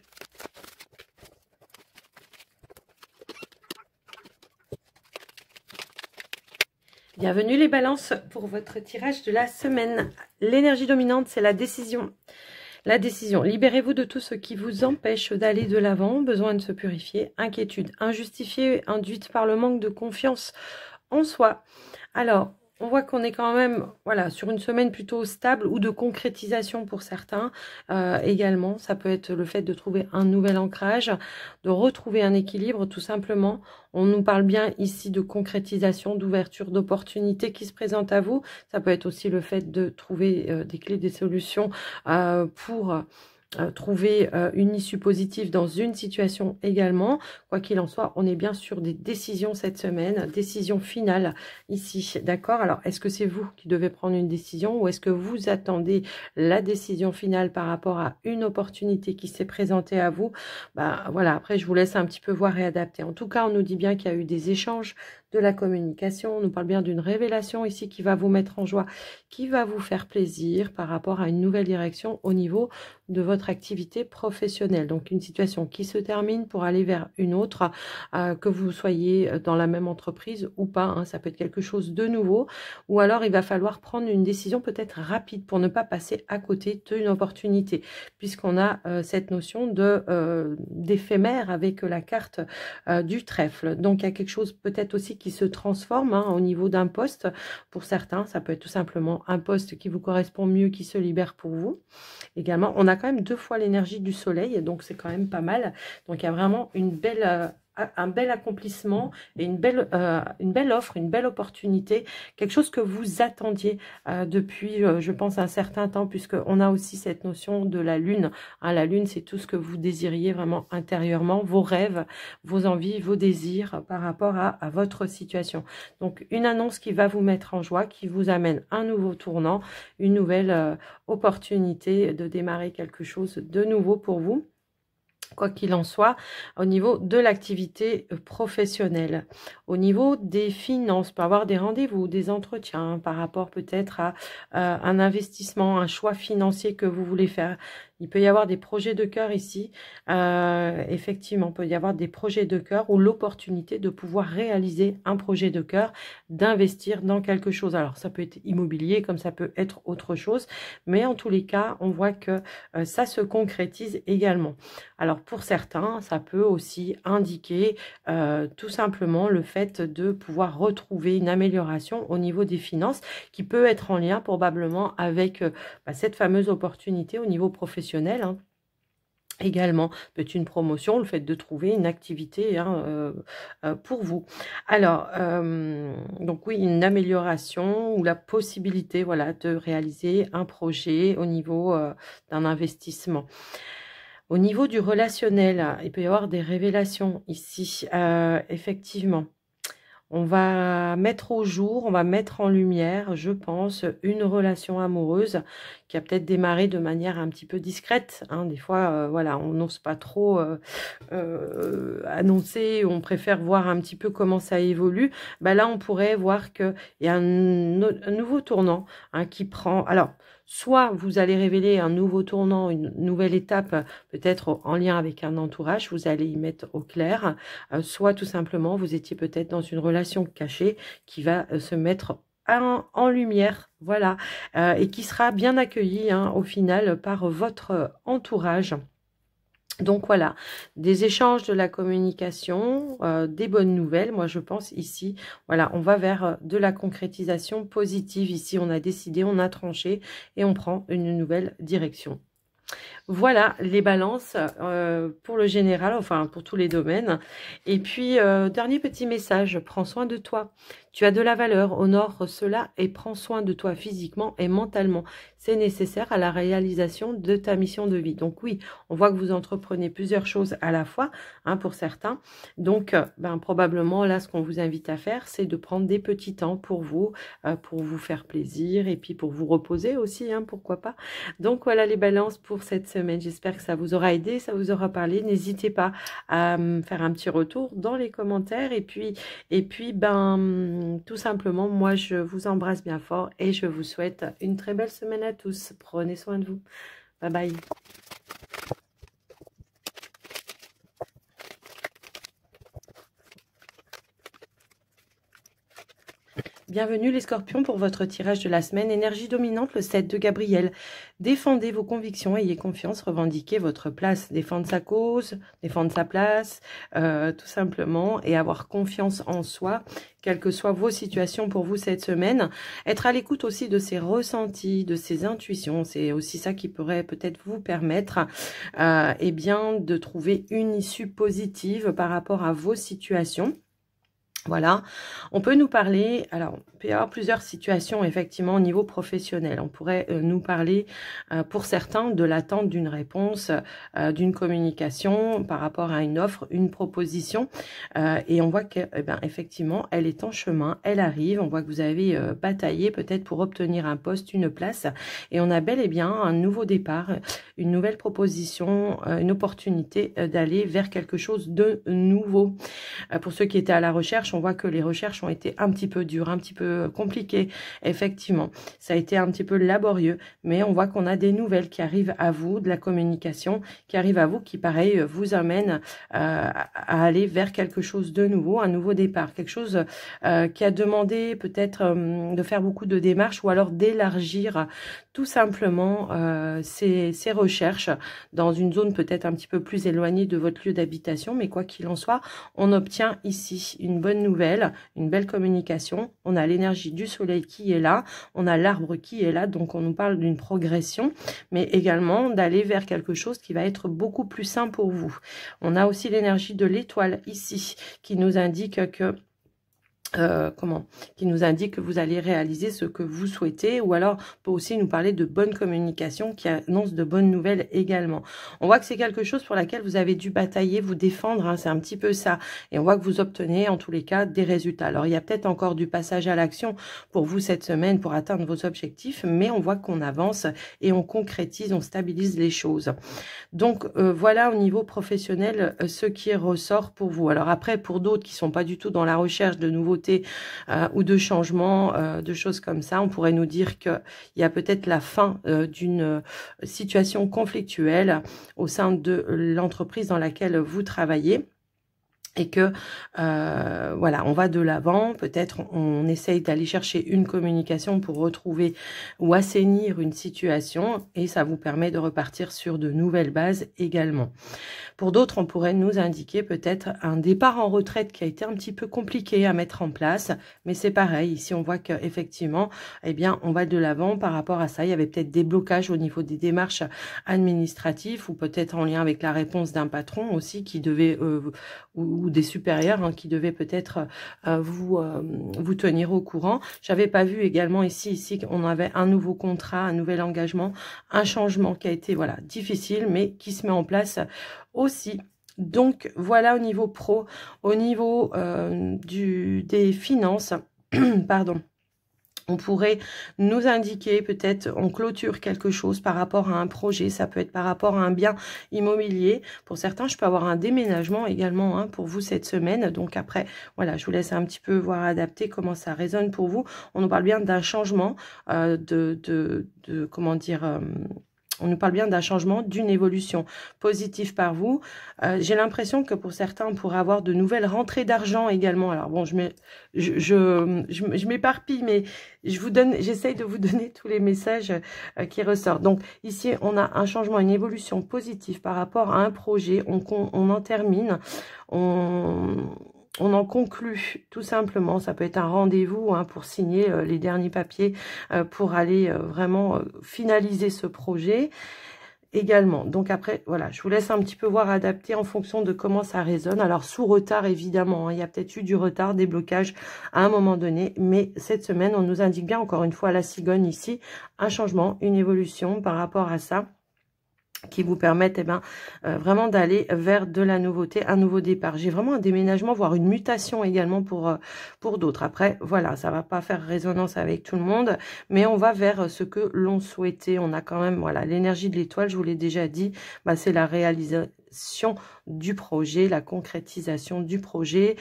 [SPEAKER 1] Bienvenue les balances pour votre tirage de la semaine. L'énergie dominante, c'est la décision. La décision, libérez-vous de tout ce qui vous empêche d'aller de l'avant, besoin de se purifier, inquiétude injustifiée, induite par le manque de confiance en soi. Alors, on voit qu'on est quand même voilà, sur une semaine plutôt stable ou de concrétisation pour certains également. Ça peut être le fait de trouver un nouvel ancrage, de retrouver un équilibre tout simplement. On nous parle bien ici de concrétisation, d'ouverture, d'opportunités qui se présentent à vous. Ça peut être aussi le fait de trouver des clés, des solutions pour trouver une issue positive dans une situation également. Quoi qu'il en soit, on est bien sur des décisions cette semaine, décision finale ici, d'accord? Alors, est-ce que c'est vous qui devez prendre une décision ou est-ce que vous attendez la décision finale par rapport à une opportunité qui s'est présentée à vous? Bah, voilà, après, je vous laisse un petit peu voir et adapter. En tout cas, on nous dit bien qu'il y a eu des échanges, de la communication, on nous parle bien d'une révélation ici qui va vous mettre en joie, qui va vous faire plaisir par rapport à une nouvelle direction au niveau de votre activité professionnelle. Donc une situation qui se termine pour aller vers une autre, que vous soyez dans la même entreprise ou pas, hein, ça peut être quelque chose de nouveau, ou alors il va falloir prendre une décision peut-être rapide pour ne pas passer à côté d'une opportunité, puisqu'on a cette notion d'éphémère avec la carte du trèfle. Donc il y a quelque chose peut-être aussi qui se transforme hein, au niveau d'un poste. Pour certains, ça peut être tout simplement un poste qui vous correspond mieux, qui se libère pour vous. Également, on a quand même 2 fois l'énergie du soleil, donc c'est quand même pas mal. Donc il y a vraiment un bel accomplissement et une belle offre, une belle opportunité, quelque chose que vous attendiez depuis, je pense, un certain temps, puisqu'on a aussi cette notion de la lune. Hein, la lune, c'est tout ce que vous désiriez vraiment intérieurement, vos rêves, vos envies, vos désirs par rapport à votre situation. Donc, une annonce qui va vous mettre en joie, qui vous amène un nouveau tournant, une nouvelle opportunité de démarrer quelque chose de nouveau pour vous. Quoi qu'il en soit, au niveau de l'activité professionnelle, au niveau des finances, peut avoir des rendez-vous, des entretiens par rapport peut-être à un investissement, un choix financier que vous voulez faire. Il peut y avoir des projets de cœur ici. Effectivement, il peut y avoir des projets de cœur ou l'opportunité de pouvoir réaliser un projet de cœur, d'investir dans quelque chose. Alors, ça peut être immobilier comme ça peut être autre chose. Mais en tous les cas, on voit que ça se concrétise également. Alors, pour certains, ça peut aussi indiquer tout simplement le fait de pouvoir retrouver une amélioration au niveau des finances qui peut être en lien probablement avec cette fameuse opportunité au niveau professionnel. Hein. Également, peut-être une promotion, le fait de trouver une activité hein, pour vous. Alors, donc oui, une amélioration ou la possibilité voilà, de réaliser un projet au niveau d'un investissement. Au niveau du relationnel, il peut y avoir des révélations ici, effectivement. On va mettre au jour, on va mettre en lumière, je pense, une relation amoureuse qui a peut-être démarré de manière un petit peu discrète. Hein. Des fois, voilà, on n'ose pas trop annoncer, on préfère voir un petit peu comment ça évolue. Bah, là, on pourrait voir qu'il y a un nouveau tournant hein, qui prend... Alors, soit vous allez révéler un nouveau tournant, une nouvelle étape, peut-être en lien avec un entourage, vous allez y mettre au clair, soit tout simplement vous étiez peut-être dans une relation cachée qui va se mettre en lumière, voilà, et qui sera bien accueillie hein, au final par votre entourage. Donc voilà, des échanges, de la communication, des bonnes nouvelles. Moi, je pense ici, voilà, on va vers de la concrétisation positive. Ici, on a décidé, on a tranché et on prend une nouvelle direction. Voilà les balances pour le général, enfin pour tous les domaines. Et puis, dernier petit message, prends soin de toi. Tu as de la valeur, honore cela et prends soin de toi physiquement et mentalement. C'est nécessaire à la réalisation de ta mission de vie. Donc oui, on voit que vous entreprenez plusieurs choses à la fois, hein, pour certains. Donc, probablement, là, ce qu'on vous invite à faire, c'est de prendre des petits temps pour vous faire plaisir et puis pour vous reposer aussi, hein, pourquoi pas. Donc voilà les balances pour cette semaine. J'espère que ça vous aura aidé, ça vous aura parlé. N'hésitez pas à me faire un petit retour dans les commentaires. Et puis, tout simplement, moi, je vous embrasse bien fort et je vous souhaite une très belle semaine à tous. Prenez soin de vous. Bye bye. Bienvenue les scorpions pour votre tirage de la semaine. Énergie dominante, le 7 de Gabriel. Défendez vos convictions, ayez confiance, revendiquez votre place. Défendre sa cause, défendre sa place, tout simplement. Et avoir confiance en soi, quelles que soient vos situations pour vous cette semaine. Être à l'écoute aussi de ses ressentis, de ses intuitions. C'est aussi ça qui pourrait peut-être vous permettre de trouver une issue positive par rapport à vos situations. Voilà, on peut nous parler, alors il peut y avoir plusieurs situations effectivement au niveau professionnel. On pourrait nous parler pour certains de l'attente d'une réponse, d'une communication par rapport à une offre, une proposition. Et on voit que effectivement elle est en chemin, elle arrive. On voit que vous avez bataillé peut-être pour obtenir un poste, une place. Et on a bel et bien un nouveau départ, une nouvelle proposition, une opportunité d'aller vers quelque chose de nouveau. Pour ceux qui étaient à la recherche, on voit que les recherches ont été un petit peu dures, un petit peu compliquées. Effectivement, ça a été un petit peu laborieux, mais on voit qu'on a des nouvelles qui arrivent à vous, de la communication qui arrive à vous, qui pareil vous amène à aller vers quelque chose de nouveau, un nouveau départ, quelque chose qui a demandé peut-être de faire beaucoup de démarches ou alors d'élargir tout simplement ces recherches dans une zone peut-être un petit peu plus éloignée de votre lieu d'habitation, mais quoi qu'il en soit, on obtient ici une bonne nouvelle, une belle communication. On a l'énergie du soleil qui est là, on a l'arbre qui est là, donc on nous parle d'une progression, mais également d'aller vers quelque chose qui va être beaucoup plus sain pour vous. On a aussi l'énergie de l'étoile ici, qui nous indique que qui nous indique que vous allez réaliser ce que vous souhaitez, ou alors peut aussi nous parler de bonne communication qui annonce de bonnes nouvelles également. On voit que c'est quelque chose pour laquelle vous avez dû batailler, vous défendre, hein, c'est un petit peu ça, et on voit que vous obtenez en tous les cas des résultats. Alors il y a peut-être encore du passage à l'action pour vous cette semaine pour atteindre vos objectifs, mais on voit qu'on avance et on concrétise, on stabilise les choses. Donc voilà au niveau professionnel ce qui ressort pour vous. Alors après, pour d'autres qui sont pas du tout dans la recherche de nouveautés ou de changements, de choses comme ça, on pourrait nous dire qu'il y a peut-être la fin d'une situation conflictuelle au sein de l'entreprise dans laquelle vous travaillez. Et que voilà, on va de l'avant, peut-être on essaye d'aller chercher une communication pour retrouver ou assainir une situation, et ça vous permet de repartir sur de nouvelles bases également. Pour d'autres, on pourrait nous indiquer peut-être un départ en retraite qui a été un petit peu compliqué à mettre en place, mais c'est pareil, ici on voit qu'effectivement, eh bien, on va de l'avant par rapport à ça. Il y avait peut-être des blocages au niveau des démarches administratives, ou peut-être en lien avec la réponse d'un patron aussi qui devait ou des supérieurs hein, qui devaient peut-être vous tenir au courant. J'avais pas vu également ici qu'on avait un nouveau contrat, un nouvel engagement, un changement qui a été voilà difficile, mais qui se met en place aussi. Donc voilà au niveau pro, au niveau des finances, pardon. On pourrait nous indiquer, peut-être on clôture quelque chose par rapport à un projet, ça peut être par rapport à un bien immobilier. Pour certains, je peux avoir un déménagement également hein, pour vous cette semaine. Donc après, voilà, je vous laisse un petit peu voir adapter comment ça résonne pour vous. On nous parle bien d'un changement, comment dire... on nous parle bien d'un changement, d'une évolution positive par vous. J'ai l'impression que pour certains, on pourrait avoir de nouvelles rentrées d'argent également. Alors bon, je m'éparpille, mais j'essaye de vous donner tous les messages qui ressortent. Donc ici, on a un changement, une évolution positive par rapport à un projet. On en termine. On en conclut tout simplement, ça peut être un rendez-vous hein, pour signer les derniers papiers pour aller vraiment finaliser ce projet. également. Donc après, voilà, je vous laisse un petit peu voir, adapter en fonction de comment ça résonne. Alors sous retard, évidemment, hein, il y a peut-être eu du retard, des blocages à un moment donné, mais cette semaine, on nous indique bien, encore une fois, la cigogne ici, un changement, une évolution par rapport à ça, qui vous permettent vraiment d'aller vers de la nouveauté, un nouveau départ. J'ai vraiment un déménagement, voire une mutation également pour d'autres. Après, voilà, ça va pas faire résonance avec tout le monde, mais on va vers ce que l'on souhaitait. On a quand même, voilà, l'énergie de l'étoile, je vous l'ai déjà dit, c'est la réalisation du projet, la concrétisation du projet,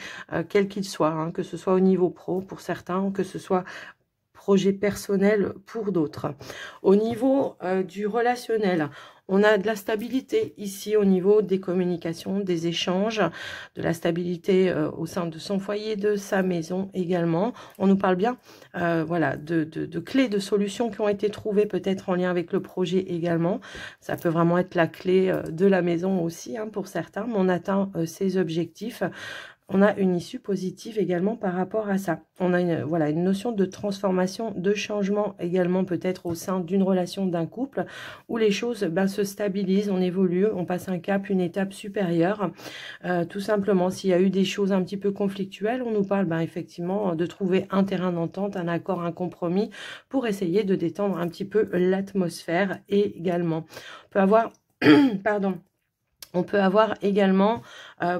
[SPEAKER 1] quel qu'il soit, hein, que ce soit au niveau pro pour certains, que ce soit projet personnel pour d'autres. Au niveau du relationnel, on a de la stabilité ici au niveau des communications, des échanges, de la stabilité au sein de son foyer, de sa maison également. On nous parle bien voilà, de clés, de solutions qui ont été trouvées peut-être en lien avec le projet également. Ça peut vraiment être la clé de la maison aussi, hein, pour certains. On atteint ses objectifs. On a une issue positive également par rapport à ça. On a une notion de transformation, de changement également peut-être au sein d'une relation, d'un couple, où les choses se stabilisent, on évolue, on passe un cap, une étape supérieure. Tout simplement, s'il y a eu des choses un petit peu conflictuelles, on nous parle effectivement de trouver un terrain d'entente, un accord, un compromis, pour essayer de détendre un petit peu l'atmosphère également. On peut avoir, pardon, on peut avoir également,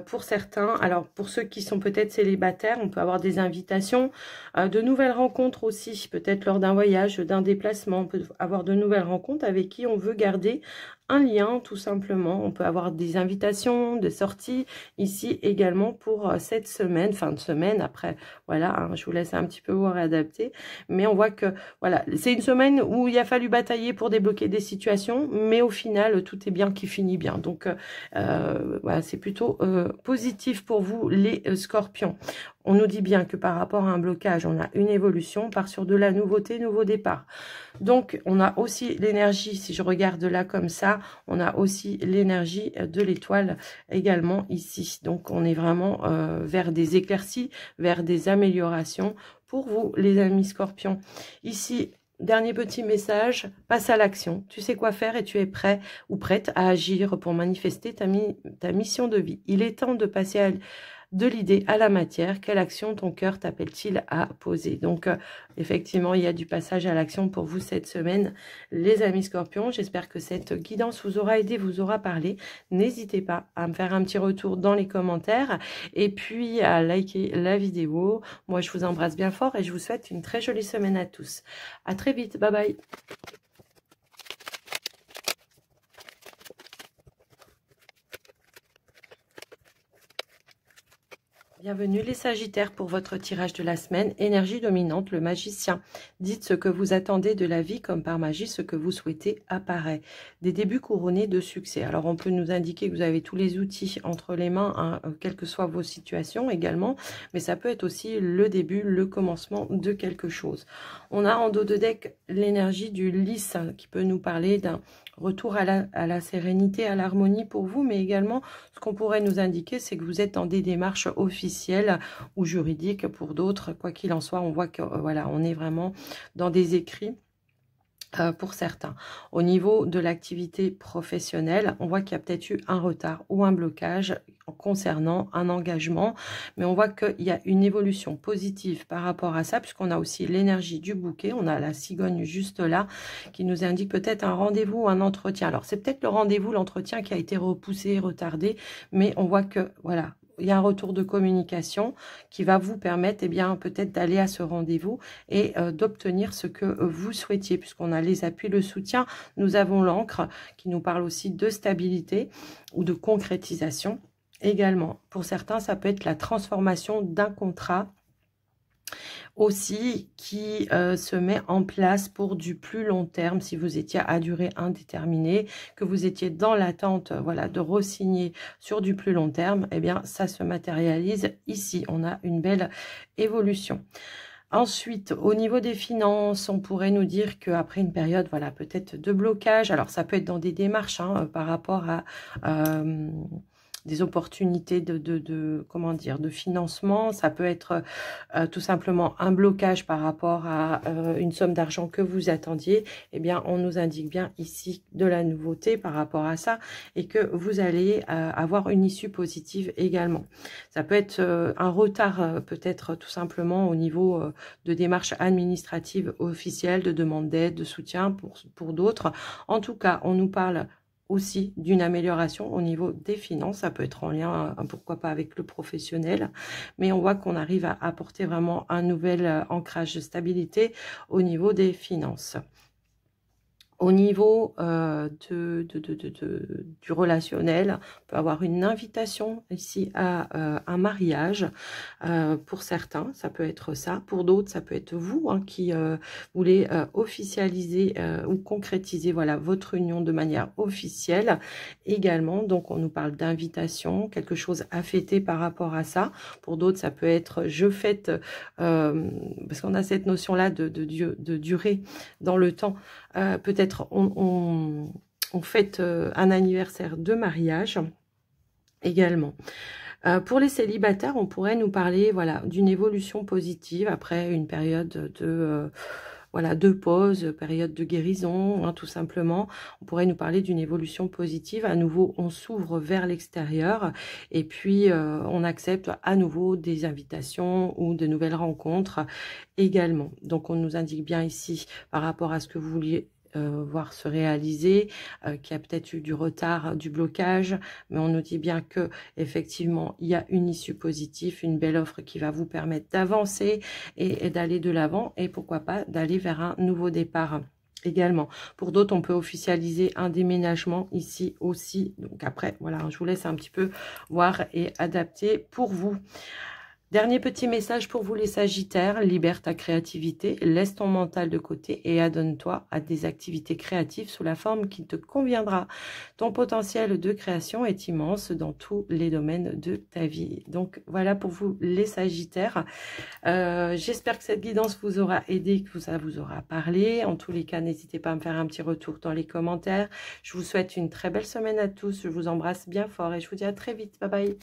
[SPEAKER 1] pour certains, alors pour ceux qui sont peut-être célibataires, on peut avoir des invitations, de nouvelles rencontres aussi, peut-être lors d'un voyage, d'un déplacement. On peut avoir de nouvelles rencontres avec qui on veut garder un lien, tout simplement. On peut avoir des invitations, des sorties ici également pour cette semaine, fin de semaine. Après, voilà, hein, je vous laisse un petit peu voir et adapter. Mais on voit que, voilà, c'est une semaine où il a fallu batailler pour débloquer des situations, mais au final, tout est bien qui finit bien. Donc, voilà, c'est plutôt positif pour vous, les scorpions. On nous dit bien que par rapport à un blocage, on a une évolution, on part sur de la nouveauté, nouveau départ. Donc, on a aussi l'énergie, si je regarde là comme ça, on a aussi l'énergie de l'étoile également ici. Donc, on est vraiment vers des éclaircies, vers des améliorations pour vous, les amis scorpions. Ici, dernier petit message, passe à l'action. Tu sais quoi faire et tu es prêt ou prête à agir pour manifester ta mission de vie. Il est temps de passer de l'idée à la matière. Quelle action ton cœur t'appelle-t-il à poser? Donc, effectivement, il y a du passage à l'action pour vous cette semaine, les amis scorpions. J'espère que cette guidance vous aura aidé, vous aura parlé. N'hésitez pas à me faire un petit retour dans les commentaires et puis à liker la vidéo. Moi, je vous embrasse bien fort et je vous souhaite une très jolie semaine à tous. À très vite. Bye bye. Bienvenue les Sagittaires pour votre tirage de la semaine. Énergie dominante, le magicien. Dites ce que vous attendez de la vie comme par magie, ce que vous souhaitez apparaît. Des débuts couronnés de succès. Alors on peut nous indiquer que vous avez tous les outils entre les mains, hein, quelles que soient vos situations également. Mais ça peut être aussi le début, le commencement de quelque chose. On a en dos de deck l'énergie du lys qui peut nous parler d'un retour à la sérénité, à l'harmonie pour vous, mais également ce qu'on pourrait nous indiquer, c'est que vous êtes dans des démarches officielles ou juridiques pour d'autres. Quoi qu'il en soit, on voit que voilà, on est vraiment dans des écrits. Pour certains. Au niveau de l'activité professionnelle, on voit qu'il y a peut-être eu un retard ou un blocage concernant un engagement, mais on voit qu'il y a une évolution positive par rapport à ça, puisqu'on a aussi l'énergie du bouquet, on a la cigogne juste là, qui nous indique peut-être un rendez-vous, un entretien. Alors c'est peut-être le rendez-vous, l'entretien qui a été repoussé, retardé, mais on voit que, voilà, il y a un retour de communication qui va vous permettre peut-être d'aller à ce rendez-vous et d'obtenir ce que vous souhaitiez, puisqu'on a les appuis, le soutien. Nous avons l'encre qui nous parle aussi de stabilité ou de concrétisation également. Pour certains, ça peut être la transformation d'un contrat aussi qui se met en place pour du plus long terme, si vous étiez à durée indéterminée, que vous étiez dans l'attente voilà, de re-signer sur du plus long terme, ça se matérialise ici. On a une belle évolution. Ensuite, au niveau des finances, on pourrait nous dire qu'après une période, voilà, peut-être de blocage, alors ça peut être dans des démarches par rapport à des opportunités comment dire, de financement. Ça peut être tout simplement un blocage par rapport à une somme d'argent que vous attendiez. Eh bien, on nous indique bien ici de la nouveauté par rapport à ça et que vous allez avoir une issue positive également. Ça peut être un retard peut-être tout simplement au niveau de démarches administratives officielles, de demande d'aide, de soutien pour d'autres. En tout cas, on nous parle aussi d'une amélioration au niveau des finances. Ça peut être en lien, pourquoi pas, avec le professionnel. Mais on voit qu'on arrive à apporter vraiment un nouvel ancrage de stabilité au niveau des finances. Au niveau du relationnel, on peut avoir une invitation ici à un mariage. Pour certains, ça peut être ça. Pour d'autres, ça peut être vous qui voulez officialiser ou concrétiser voilà, votre union de manière officielle également. Donc, on nous parle d'invitation, quelque chose à fêter par rapport à ça. Pour d'autres, ça peut être je fête, parce qu'on a cette notion-là de durée dans le temps. Peut-être on fête un anniversaire de mariage également. Pour les célibataires, on pourrait nous parler voilà, d'une évolution positive après une période de pause, période de guérison, tout simplement. On pourrait nous parler d'une évolution positive. À nouveau, on s'ouvre vers l'extérieur et puis on accepte à nouveau des invitations ou de nouvelles rencontres également. Donc, on nous indique bien ici par rapport à ce que vous vouliez voir se réaliser, qu'il y a peut-être eu du retard, du blocage, mais on nous dit bien que effectivement il y a une issue positive, une belle offre qui va vous permettre d'avancer et d'aller de l'avant et pourquoi pas d'aller vers un nouveau départ également. Pour d'autres, on peut officialiser un déménagement ici aussi. Donc après, voilà, je vous laisse un petit peu voir et adapter pour vous. Dernier petit message pour vous les Sagittaires, libère ta créativité, laisse ton mental de côté et adonne-toi à des activités créatives sous la forme qui te conviendra. Ton potentiel de création est immense dans tous les domaines de ta vie. Donc voilà pour vous les Sagittaires. J'espère que cette guidance vous aura aidé, que ça vous aura parlé. En tous les cas, n'hésitez pas à me faire un petit retour dans les commentaires. Je vous souhaite une très belle semaine à tous. Je vous embrasse bien fort et je vous dis à très vite. Bye bye.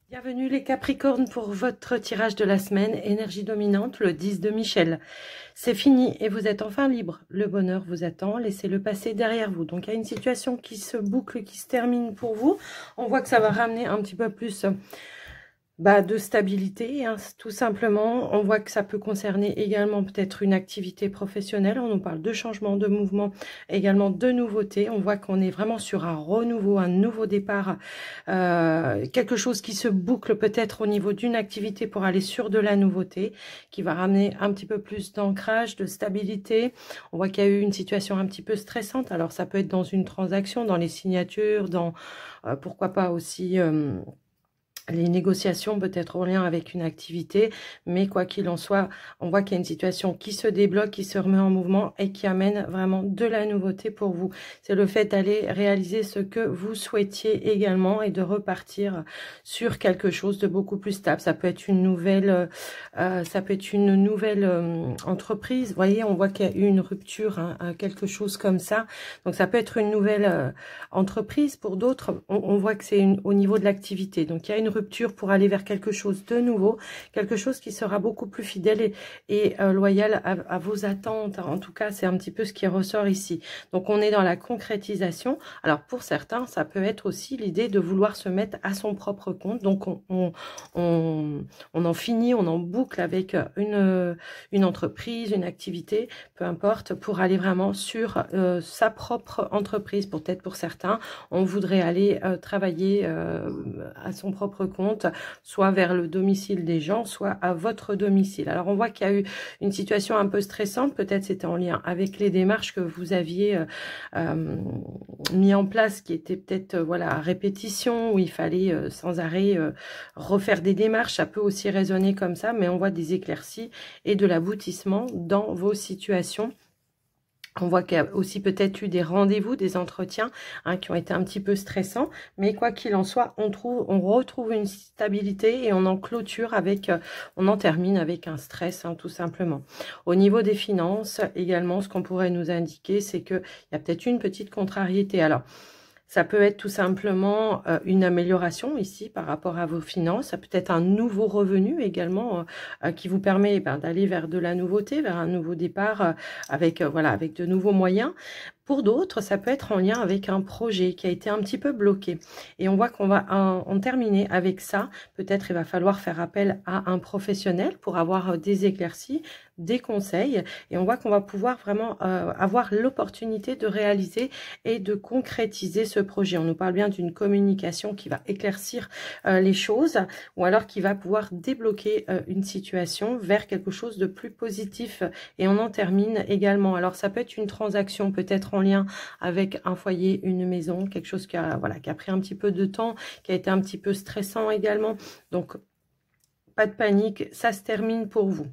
[SPEAKER 1] Bienvenue les Capricornes pour votre tirage de la semaine, énergie dominante, le 10 de Michel. C'est fini et vous êtes enfin libre. Le bonheur vous attend, laissez-le passer derrière vous. Donc il y a une situation qui se boucle, qui se termine pour vous. On voit que ça va ramener un petit peu plus de stabilité, tout simplement. On voit que ça peut concerner également peut-être une activité professionnelle. On nous parle de changement, de mouvement, également de nouveautés. On voit qu'on est vraiment sur un renouveau, un nouveau départ, quelque chose qui se boucle peut-être au niveau d'une activité pour aller sur de la nouveauté, qui va ramener un petit peu plus d'ancrage, de stabilité. On voit qu'il y a eu une situation un petit peu stressante. Alors ça peut être dans une transaction, dans les signatures, dans pourquoi pas aussi les négociations peut-être en lien avec une activité, mais quoi qu'il en soit, on voit qu'il y a une situation qui se débloque, qui se remet en mouvement et qui amène vraiment de la nouveauté pour vous. C'est le fait d'aller réaliser ce que vous souhaitiez également et de repartir sur quelque chose de beaucoup plus stable. Ça peut être une nouvelle, entreprise. Vous voyez, on voit qu'il y a eu une rupture, quelque chose comme ça. Donc ça peut être une nouvelle entreprise. Pour d'autres, on voit que c'est au niveau de l'activité. Donc il y a une rupture pour aller vers quelque chose de nouveau, quelque chose qui sera beaucoup plus fidèle et loyal à vos attentes. En tout cas, c'est un petit peu ce qui ressort ici. Donc, on est dans la concrétisation. Alors, pour certains, ça peut être aussi l'idée de vouloir se mettre à son propre compte. Donc, on en finit, on en boucle avec une entreprise, une activité, peu importe, pour aller vraiment sur sa propre entreprise. Peut-être pour certains, on voudrait aller travailler à son propre compte, soit vers le domicile des gens, soit à votre domicile. Alors, on voit qu'il y a eu une situation un peu stressante. Peut-être c'était en lien avec les démarches que vous aviez mis en place, qui étaient peut-être à répétition, où il fallait sans arrêt refaire des démarches. Ça peut aussi résonner comme ça, mais on voit des éclaircies et de l'aboutissement dans vos situations. On voit qu'il y a aussi peut-être eu des rendez-vous, des entretiens qui ont été un petit peu stressants. Mais quoi qu'il en soit, on retrouve une stabilité et on en clôture avec, on en termine avec un stress, tout simplement. Au niveau des finances, également, ce qu'on pourrait nous indiquer, c'est qu'il y a peut-être une petite contrariété. Alors, ça peut être tout simplement une amélioration ici par rapport à vos finances. Ça peut être un nouveau revenu également qui vous permet d'aller vers de la nouveauté, vers un nouveau départ avec, voilà, avec de nouveaux moyens. Pour d'autres, ça peut être en lien avec un projet qui a été un petit peu bloqué. Et on voit qu'on va en terminer avec ça. Peut-être il va falloir faire appel à un professionnel pour avoir des éclaircies, des conseils. Et on voit qu'on va pouvoir vraiment avoir l'opportunité de réaliser et de concrétiser ce projet. On nous parle bien d'une communication qui va éclaircir les choses ou alors qui va pouvoir débloquer une situation vers quelque chose de plus positif. Et on en termine également. Alors ça peut être une transaction peut-être en lien avec un foyer, une maison, quelque chose qui a, voilà, qui a pris un petit peu de temps, qui a été un petit peu stressant également. Donc, pas de panique, ça se termine pour vous.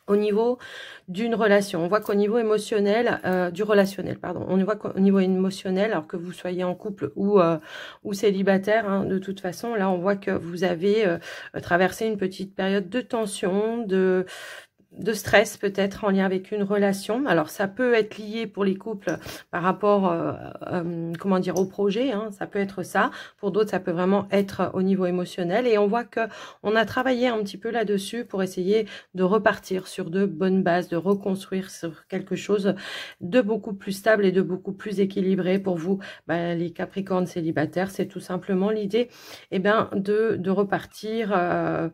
[SPEAKER 1] Au niveau d'une relation, on voit qu'au niveau émotionnel, du relationnel, pardon, on voit qu'au niveau émotionnel, alors que vous soyez en couple ou célibataire, de toute façon, là, on voit que vous avez traversé une petite période de tension, de stress peut-être en lien avec une relation. Alors ça peut être lié pour les couples par rapport comment dire, au projet, ça peut être ça. Pour d'autres, ça peut vraiment être au niveau émotionnel. Et on voit que on a travaillé un petit peu là-dessus pour essayer de repartir sur de bonnes bases, de reconstruire sur quelque chose de beaucoup plus stable et de beaucoup plus équilibré pour vous. Les Capricornes célibataires, c'est tout simplement l'idée de repartir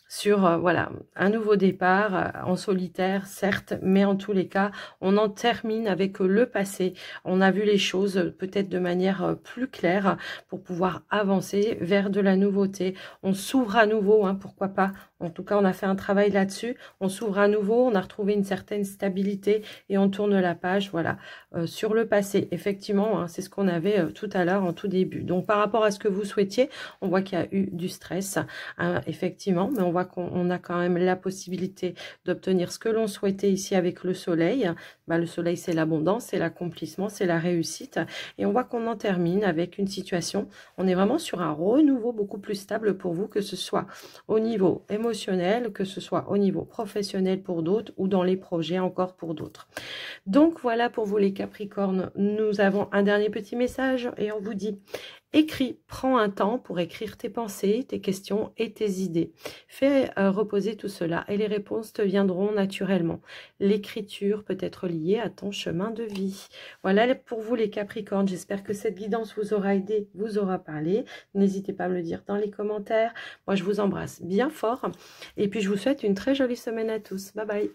[SPEAKER 1] sur voilà, un nouveau départ en solitaire, certes, mais en tous les cas, on en termine avec le passé. On a vu les choses peut-être de manière plus claire pour pouvoir avancer vers de la nouveauté. On s'ouvre à nouveau, pourquoi pas. En tout cas, on a fait un travail là-dessus. On s'ouvre à nouveau, on a retrouvé une certaine stabilité et on tourne la page, voilà, sur le passé. Effectivement, c'est ce qu'on avait tout à l'heure en tout début. Donc, par rapport à ce que vous souhaitiez, on voit qu'il y a eu du stress, effectivement, mais on voit qu'on a quand même la possibilité d'obtenir ce que l'on souhaitait ici avec le soleil. Le soleil, c'est l'abondance, c'est l'accomplissement, c'est la réussite. Et on voit qu'on en termine avec une situation, on est vraiment sur un renouveau beaucoup plus stable pour vous, que ce soit au niveau émotionnel, que ce soit au niveau professionnel pour d'autres ou dans les projets encore pour d'autres. Donc voilà pour vous les Capricornes, nous avons un dernier petit message et on vous dit: écris, prends un temps pour écrire tes pensées, tes questions et tes idées. Fais reposer tout cela et les réponses te viendront naturellement. L'écriture peut être liée à ton chemin de vie. Voilà pour vous les Capricornes. J'espère que cette guidance vous aura aidé, vous aura parlé. N'hésitez pas à me le dire dans les commentaires. Moi, je vous embrasse bien fort. Et puis, je vous souhaite une très jolie semaine à tous. Bye bye.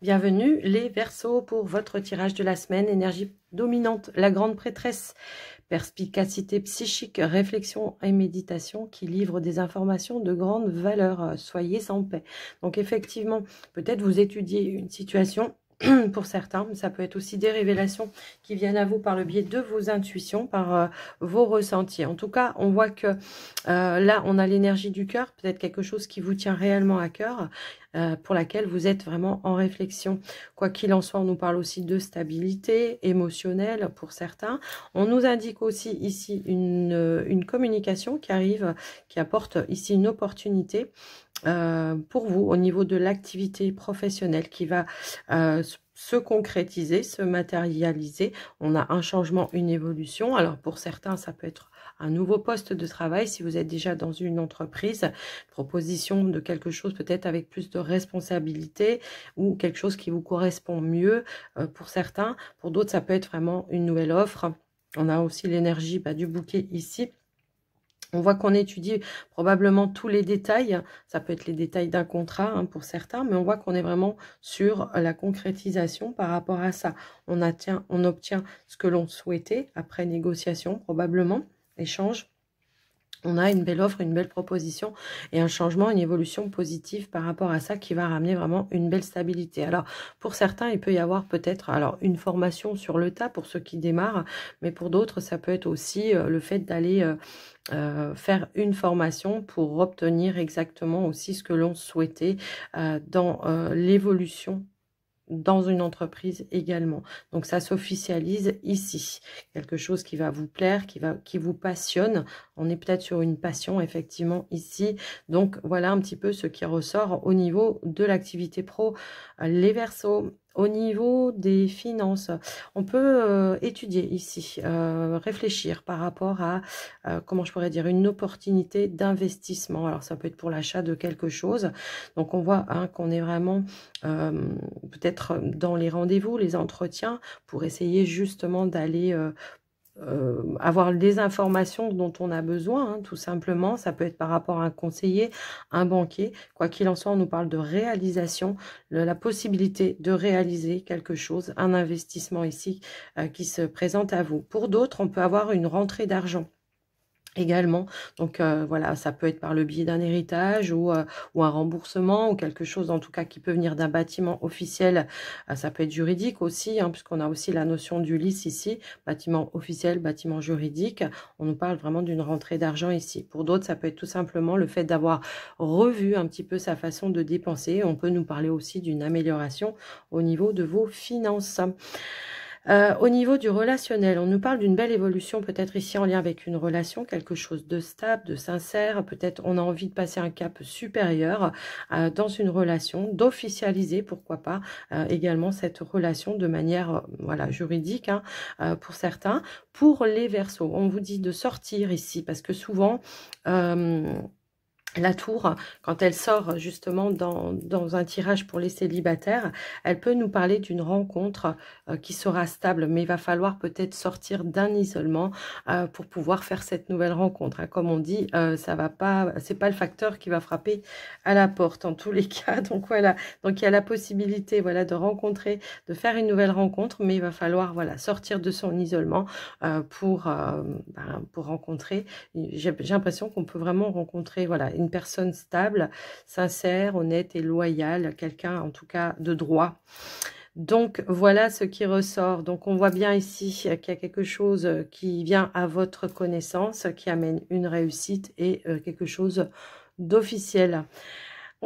[SPEAKER 1] Bienvenue les Verseaux pour votre tirage de la semaine. Énergie dominante, la grande prêtresse. Perspicacité psychique, réflexion et méditation qui livrent des informations de grande valeur. Soyez en paix. Donc effectivement, peut-être vous étudiez une situation pour certains, mais ça peut être aussi des révélations qui viennent à vous par le biais de vos intuitions, par vos ressentis. En tout cas, on voit que là, on a l'énergie du cœur, peut-être quelque chose qui vous tient réellement à cœur, pour laquelle vous êtes vraiment en réflexion. Quoi qu'il en soit, on nous parle aussi de stabilité émotionnelle pour certains. On nous indique aussi ici une communication qui arrive, qui apporte ici une opportunité pour vous au niveau de l'activité professionnelle qui va se concrétiser, se matérialiser. On a un changement, une évolution. Alors pour certains, ça peut être un nouveau poste de travail si vous êtes déjà dans une entreprise, proposition de quelque chose peut-être avec plus de responsabilité ou quelque chose qui vous correspond mieux pour certains. Pour d'autres, ça peut être vraiment une nouvelle offre. On a aussi l'énergie du bouquet ici. On voit qu'on étudie probablement tous les détails. Ça peut être les détails d'un contrat pour certains, mais on voit qu'on est vraiment sur la concrétisation par rapport à ça. On obtient ce que l'on souhaitait après négociation, probablement, échange. on a une belle offre, une belle proposition et un changement, une évolution positive par rapport à ça qui va ramener vraiment une belle stabilité. Alors, pour certains, il peut y avoir peut-être alors une formation sur le tas pour ceux qui démarrent, mais pour d'autres, ça peut être aussi le fait d'aller faire une formation pour obtenir exactement aussi ce que l'on souhaitait dans l'évolution dans une entreprise également. Donc ça s'officialise ici. Quelque chose qui va vous plaire, qui vous passionne. On est peut-être sur une passion effectivement ici. Donc voilà un petit peu ce qui ressort au niveau de l'activité pro. Les Verseaux. Au niveau des finances, on peut étudier ici, réfléchir par rapport à, comment je pourrais dire, une opportunité d'investissement. Alors ça peut être pour l'achat de quelque chose. Donc on voit hein, qu'on est vraiment peut-être dans les rendez-vous, les entretiens, pour essayer justement d'aller avoir les informations dont on a besoin, hein, tout simplement. Ça peut être par rapport à un conseiller, un banquier. Quoi qu'il en soit, on nous parle de réalisation, la possibilité de réaliser quelque chose, un investissement ici qui se présente à vous. Pour d'autres, on peut avoir une rentrée d'argent également. Donc voilà, ça peut être par le biais d'un héritage ou un remboursement ou quelque chose en tout cas qui peut venir d'un bâtiment officiel. Ça peut être juridique aussi, hein, puisqu'on a aussi la notion du LIS ici, bâtiment officiel, bâtiment juridique. On nous parle vraiment d'une rentrée d'argent ici. Pour d'autres, ça peut être tout simplement le fait d'avoir revu un petit peu sa façon de dépenser. On peut nous parler aussi d'une amélioration au niveau de vos finances. Au niveau du relationnel, on nous parle d'une belle évolution, peut-être ici en lien avec une relation, quelque chose de stable, de sincère. Peut-être on a envie de passer un cap supérieur dans une relation, d'officialiser, pourquoi pas, également cette relation de manière voilà juridique hein, pour certains. Pour les Verseaux, on vous dit de sortir ici parce que souvent... la tour, quand elle sort justement dans un tirage pour les célibataires, elle peut nous parler d'une rencontre qui sera stable, mais il va falloir peut-être sortir d'un isolement pour pouvoir faire cette nouvelle rencontre. Hein. Comme on dit, ça va pas, c'est pas le facteur qui va frapper à la porte en tous les cas. Donc voilà, donc il y a la possibilité voilà de rencontrer, de faire une nouvelle rencontre, mais il va falloir voilà sortir de son isolement pour rencontrer. J'ai l'impression qu'on peut vraiment rencontrer voilà une personne stable, sincère, honnête et loyale, quelqu'un en tout cas de droit. Donc voilà ce qui ressort. Donc on voit bien ici qu'il y a quelque chose qui vient à votre connaissance, qui amène une réussite et quelque chose d'officiel.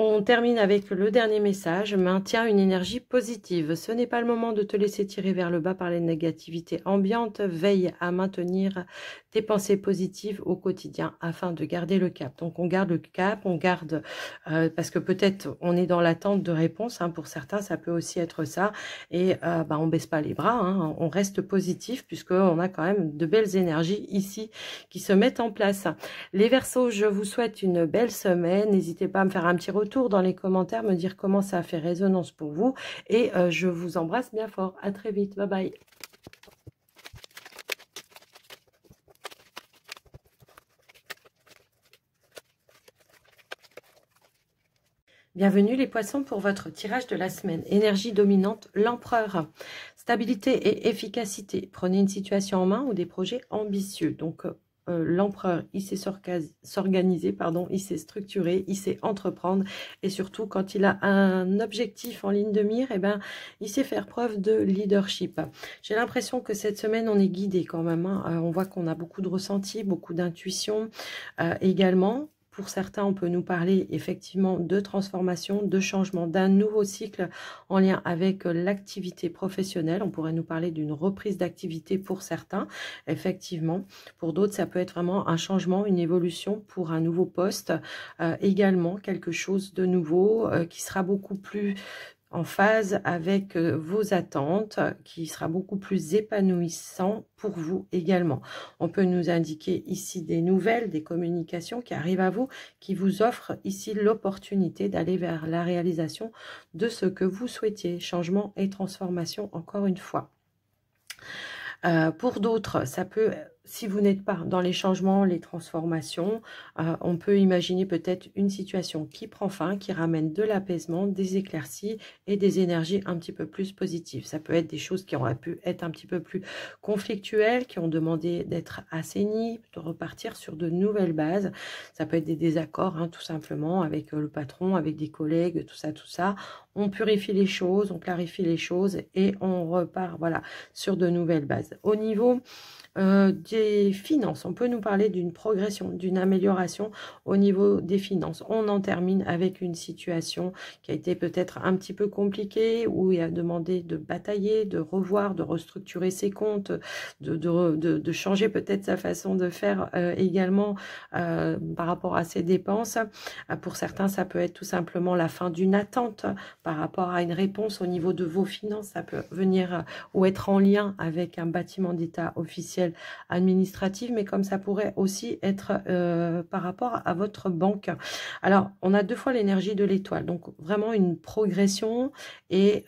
[SPEAKER 1] On termine avec le dernier message. Maintiens une énergie positive. Ce n'est pas le moment de te laisser tirer vers le bas par les négativités ambiantes. Veille à maintenir tes pensées positives au quotidien afin de garder le cap. Donc on garde le cap, on garde parce que peut-être on est dans l'attente de réponse. Hein, pour certains, ça peut aussi être ça. Et on baisse pas les bras. Hein, on reste positif puisqu'on a quand même de belles énergies ici qui se mettent en place. Les Verseaux, je vous souhaite une belle semaine. N'hésitez pas à me faire un petit retour dans les commentaires, me dire comment ça a fait résonance pour vous. Et je vous embrasse bien fort. À très vite. Bye bye. Bienvenue les poissons pour votre tirage de la semaine. Énergie dominante, l'empereur. Stabilité et efficacité. Prenez une situation en main ou des projets ambitieux. Donc, l'empereur, il sait s'organiser, il sait structurer, il sait entreprendre. Et surtout, quand il a un objectif en ligne de mire, il sait faire preuve de leadership. J'ai l'impression que cette semaine, on est guidé quand même. Hein. On voit qu'on a beaucoup de ressenti, beaucoup d'intuition également. Pour certains, on peut nous parler effectivement de transformation, de changement, d'un nouveau cycle en lien avec l'activité professionnelle. On pourrait nous parler d'une reprise d'activité pour certains, effectivement. Pour d'autres, ça peut être vraiment un changement, une évolution pour un nouveau poste. Également, quelque chose de nouveau qui sera beaucoup plus en phase avec vos attentes, qui sera beaucoup plus épanouissant pour vous également. On peut nous indiquer ici des nouvelles, des communications qui arrivent à vous, qui vous offrent ici l'opportunité d'aller vers la réalisation de ce que vous souhaitiez, changement et transformation encore une fois. Pour d'autres, ça peut si vous n'êtes pas dans les changements, les transformations, on peut imaginer peut-être une situation qui prend fin, qui ramène de l'apaisement, des éclaircies et des énergies un petit peu plus positives. Ça peut être des choses qui auraient pu être un petit peu plus conflictuelles, qui ont demandé d'être assainies, de repartir sur de nouvelles bases. Ça peut être des désaccords, hein, tout simplement, avec le patron, avec des collègues, tout ça, tout ça. On purifie les choses, on clarifie les choses et on repart, voilà, sur de nouvelles bases. Au niveau des finances, on peut nous parler d'une progression, d'une amélioration au niveau des finances. On en termine avec une situation qui a été peut-être un petit peu compliquée, où il a demandé de batailler, de revoir, de restructurer ses comptes, de changer peut-être sa façon de faire également par rapport à ses dépenses. Pour certains, ça peut être tout simplement la fin d'une attente par rapport à une réponse au niveau de vos finances. Ça peut venir ou être en lien avec un bâtiment d'État officiel administratif, mais comme ça pourrait aussi être par rapport à votre banque. Alors, on a 2 fois l'énergie de l'étoile, donc vraiment une progression et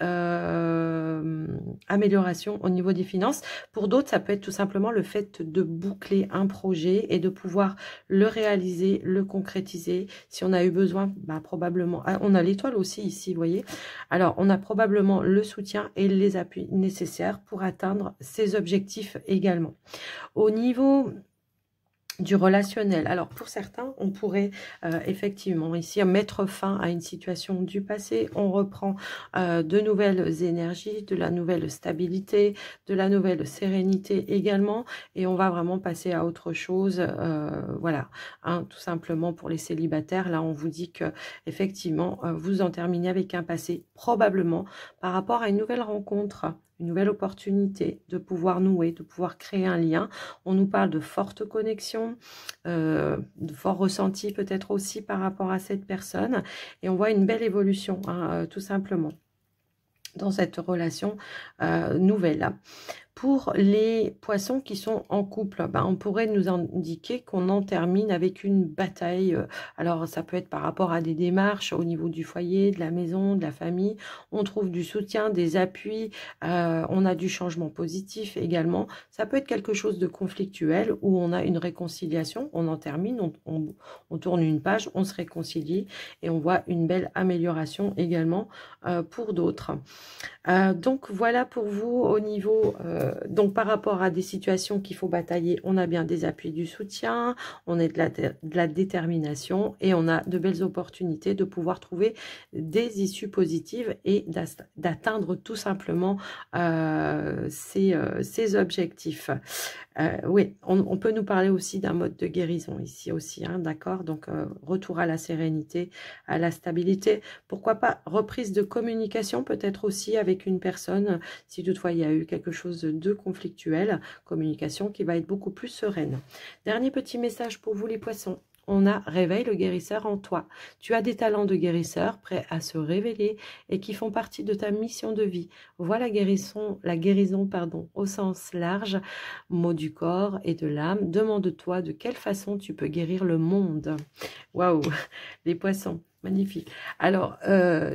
[SPEAKER 1] amélioration au niveau des finances. Pour d'autres, ça peut être tout simplement le fait de boucler un projet et de pouvoir le réaliser, le concrétiser. Si on a eu besoin, bah, probablement, on a l'étoile aussi ici, vous voyez. Alors, on a probablement le soutien et les appuis nécessaires pour atteindre ces objectifs également. Au niveau du relationnel. Alors pour certains, on pourrait effectivement ici mettre fin à une situation du passé. On reprend de nouvelles énergies, de la nouvelle stabilité, de la nouvelle sérénité également. Et on va vraiment passer à autre chose. Voilà, hein, tout simplement pour les célibataires. Là, on vous dit que effectivement, vous en terminez avec un passé probablement par rapport à une nouvelle rencontre, une nouvelle opportunité de pouvoir nouer, de pouvoir créer un lien. On nous parle de fortes connexions, de forts ressentis peut-être aussi par rapport à cette personne. Et on voit une belle évolution, hein, tout simplement, dans cette relation nouvelle. Pour les poissons qui sont en couple, ben, on pourrait nous indiquer qu'on en termine avec une bataille. Alors, ça peut être par rapport à des démarches au niveau du foyer, de la maison, de la famille. On trouve du soutien, des appuis. On a du changement positif également. Ça peut être quelque chose de conflictuel où on a une réconciliation. On en termine, on tourne une page, on se réconcilie et on voit une belle amélioration également pour d'autres. Donc, voilà pour vous au niveau... donc, par rapport à des situations qu'il faut batailler, on a bien des appuis du soutien, on est de la détermination et on a de belles opportunités de pouvoir trouver des issues positives et d'atteindre tout simplement ces objectifs. Oui, on peut nous parler aussi d'un mode de guérison ici aussi, hein, d'accord? Donc, retour à la sérénité, à la stabilité. Pourquoi pas reprise de communication, peut-être aussi avec une personne, si toutefois il y a eu quelque chose de conflictuel, communication qui va être beaucoup plus sereine. Dernier petit message pour vous les poissons. On a réveille le guérisseur en toi. Tu as des talents de guérisseur prêts à se révéler et qui font partie de ta mission de vie. Voilà la guérison pardon, au sens large, mot du corps et de l'âme. Demande-toi de quelle façon tu peux guérir le monde. Waouh, les poissons. Magnifique. Alors,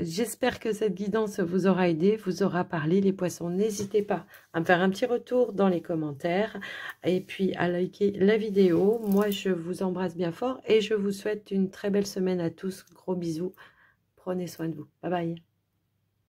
[SPEAKER 1] j'espère que cette guidance vous aura aidé, vous aura parlé, les poissons. N'hésitez pas à me faire un petit retour dans les commentaires et puis à liker la vidéo. Moi, je vous embrasse bien fort et je vous souhaite une très belle semaine à tous. Gros bisous. Prenez soin de vous. Bye bye.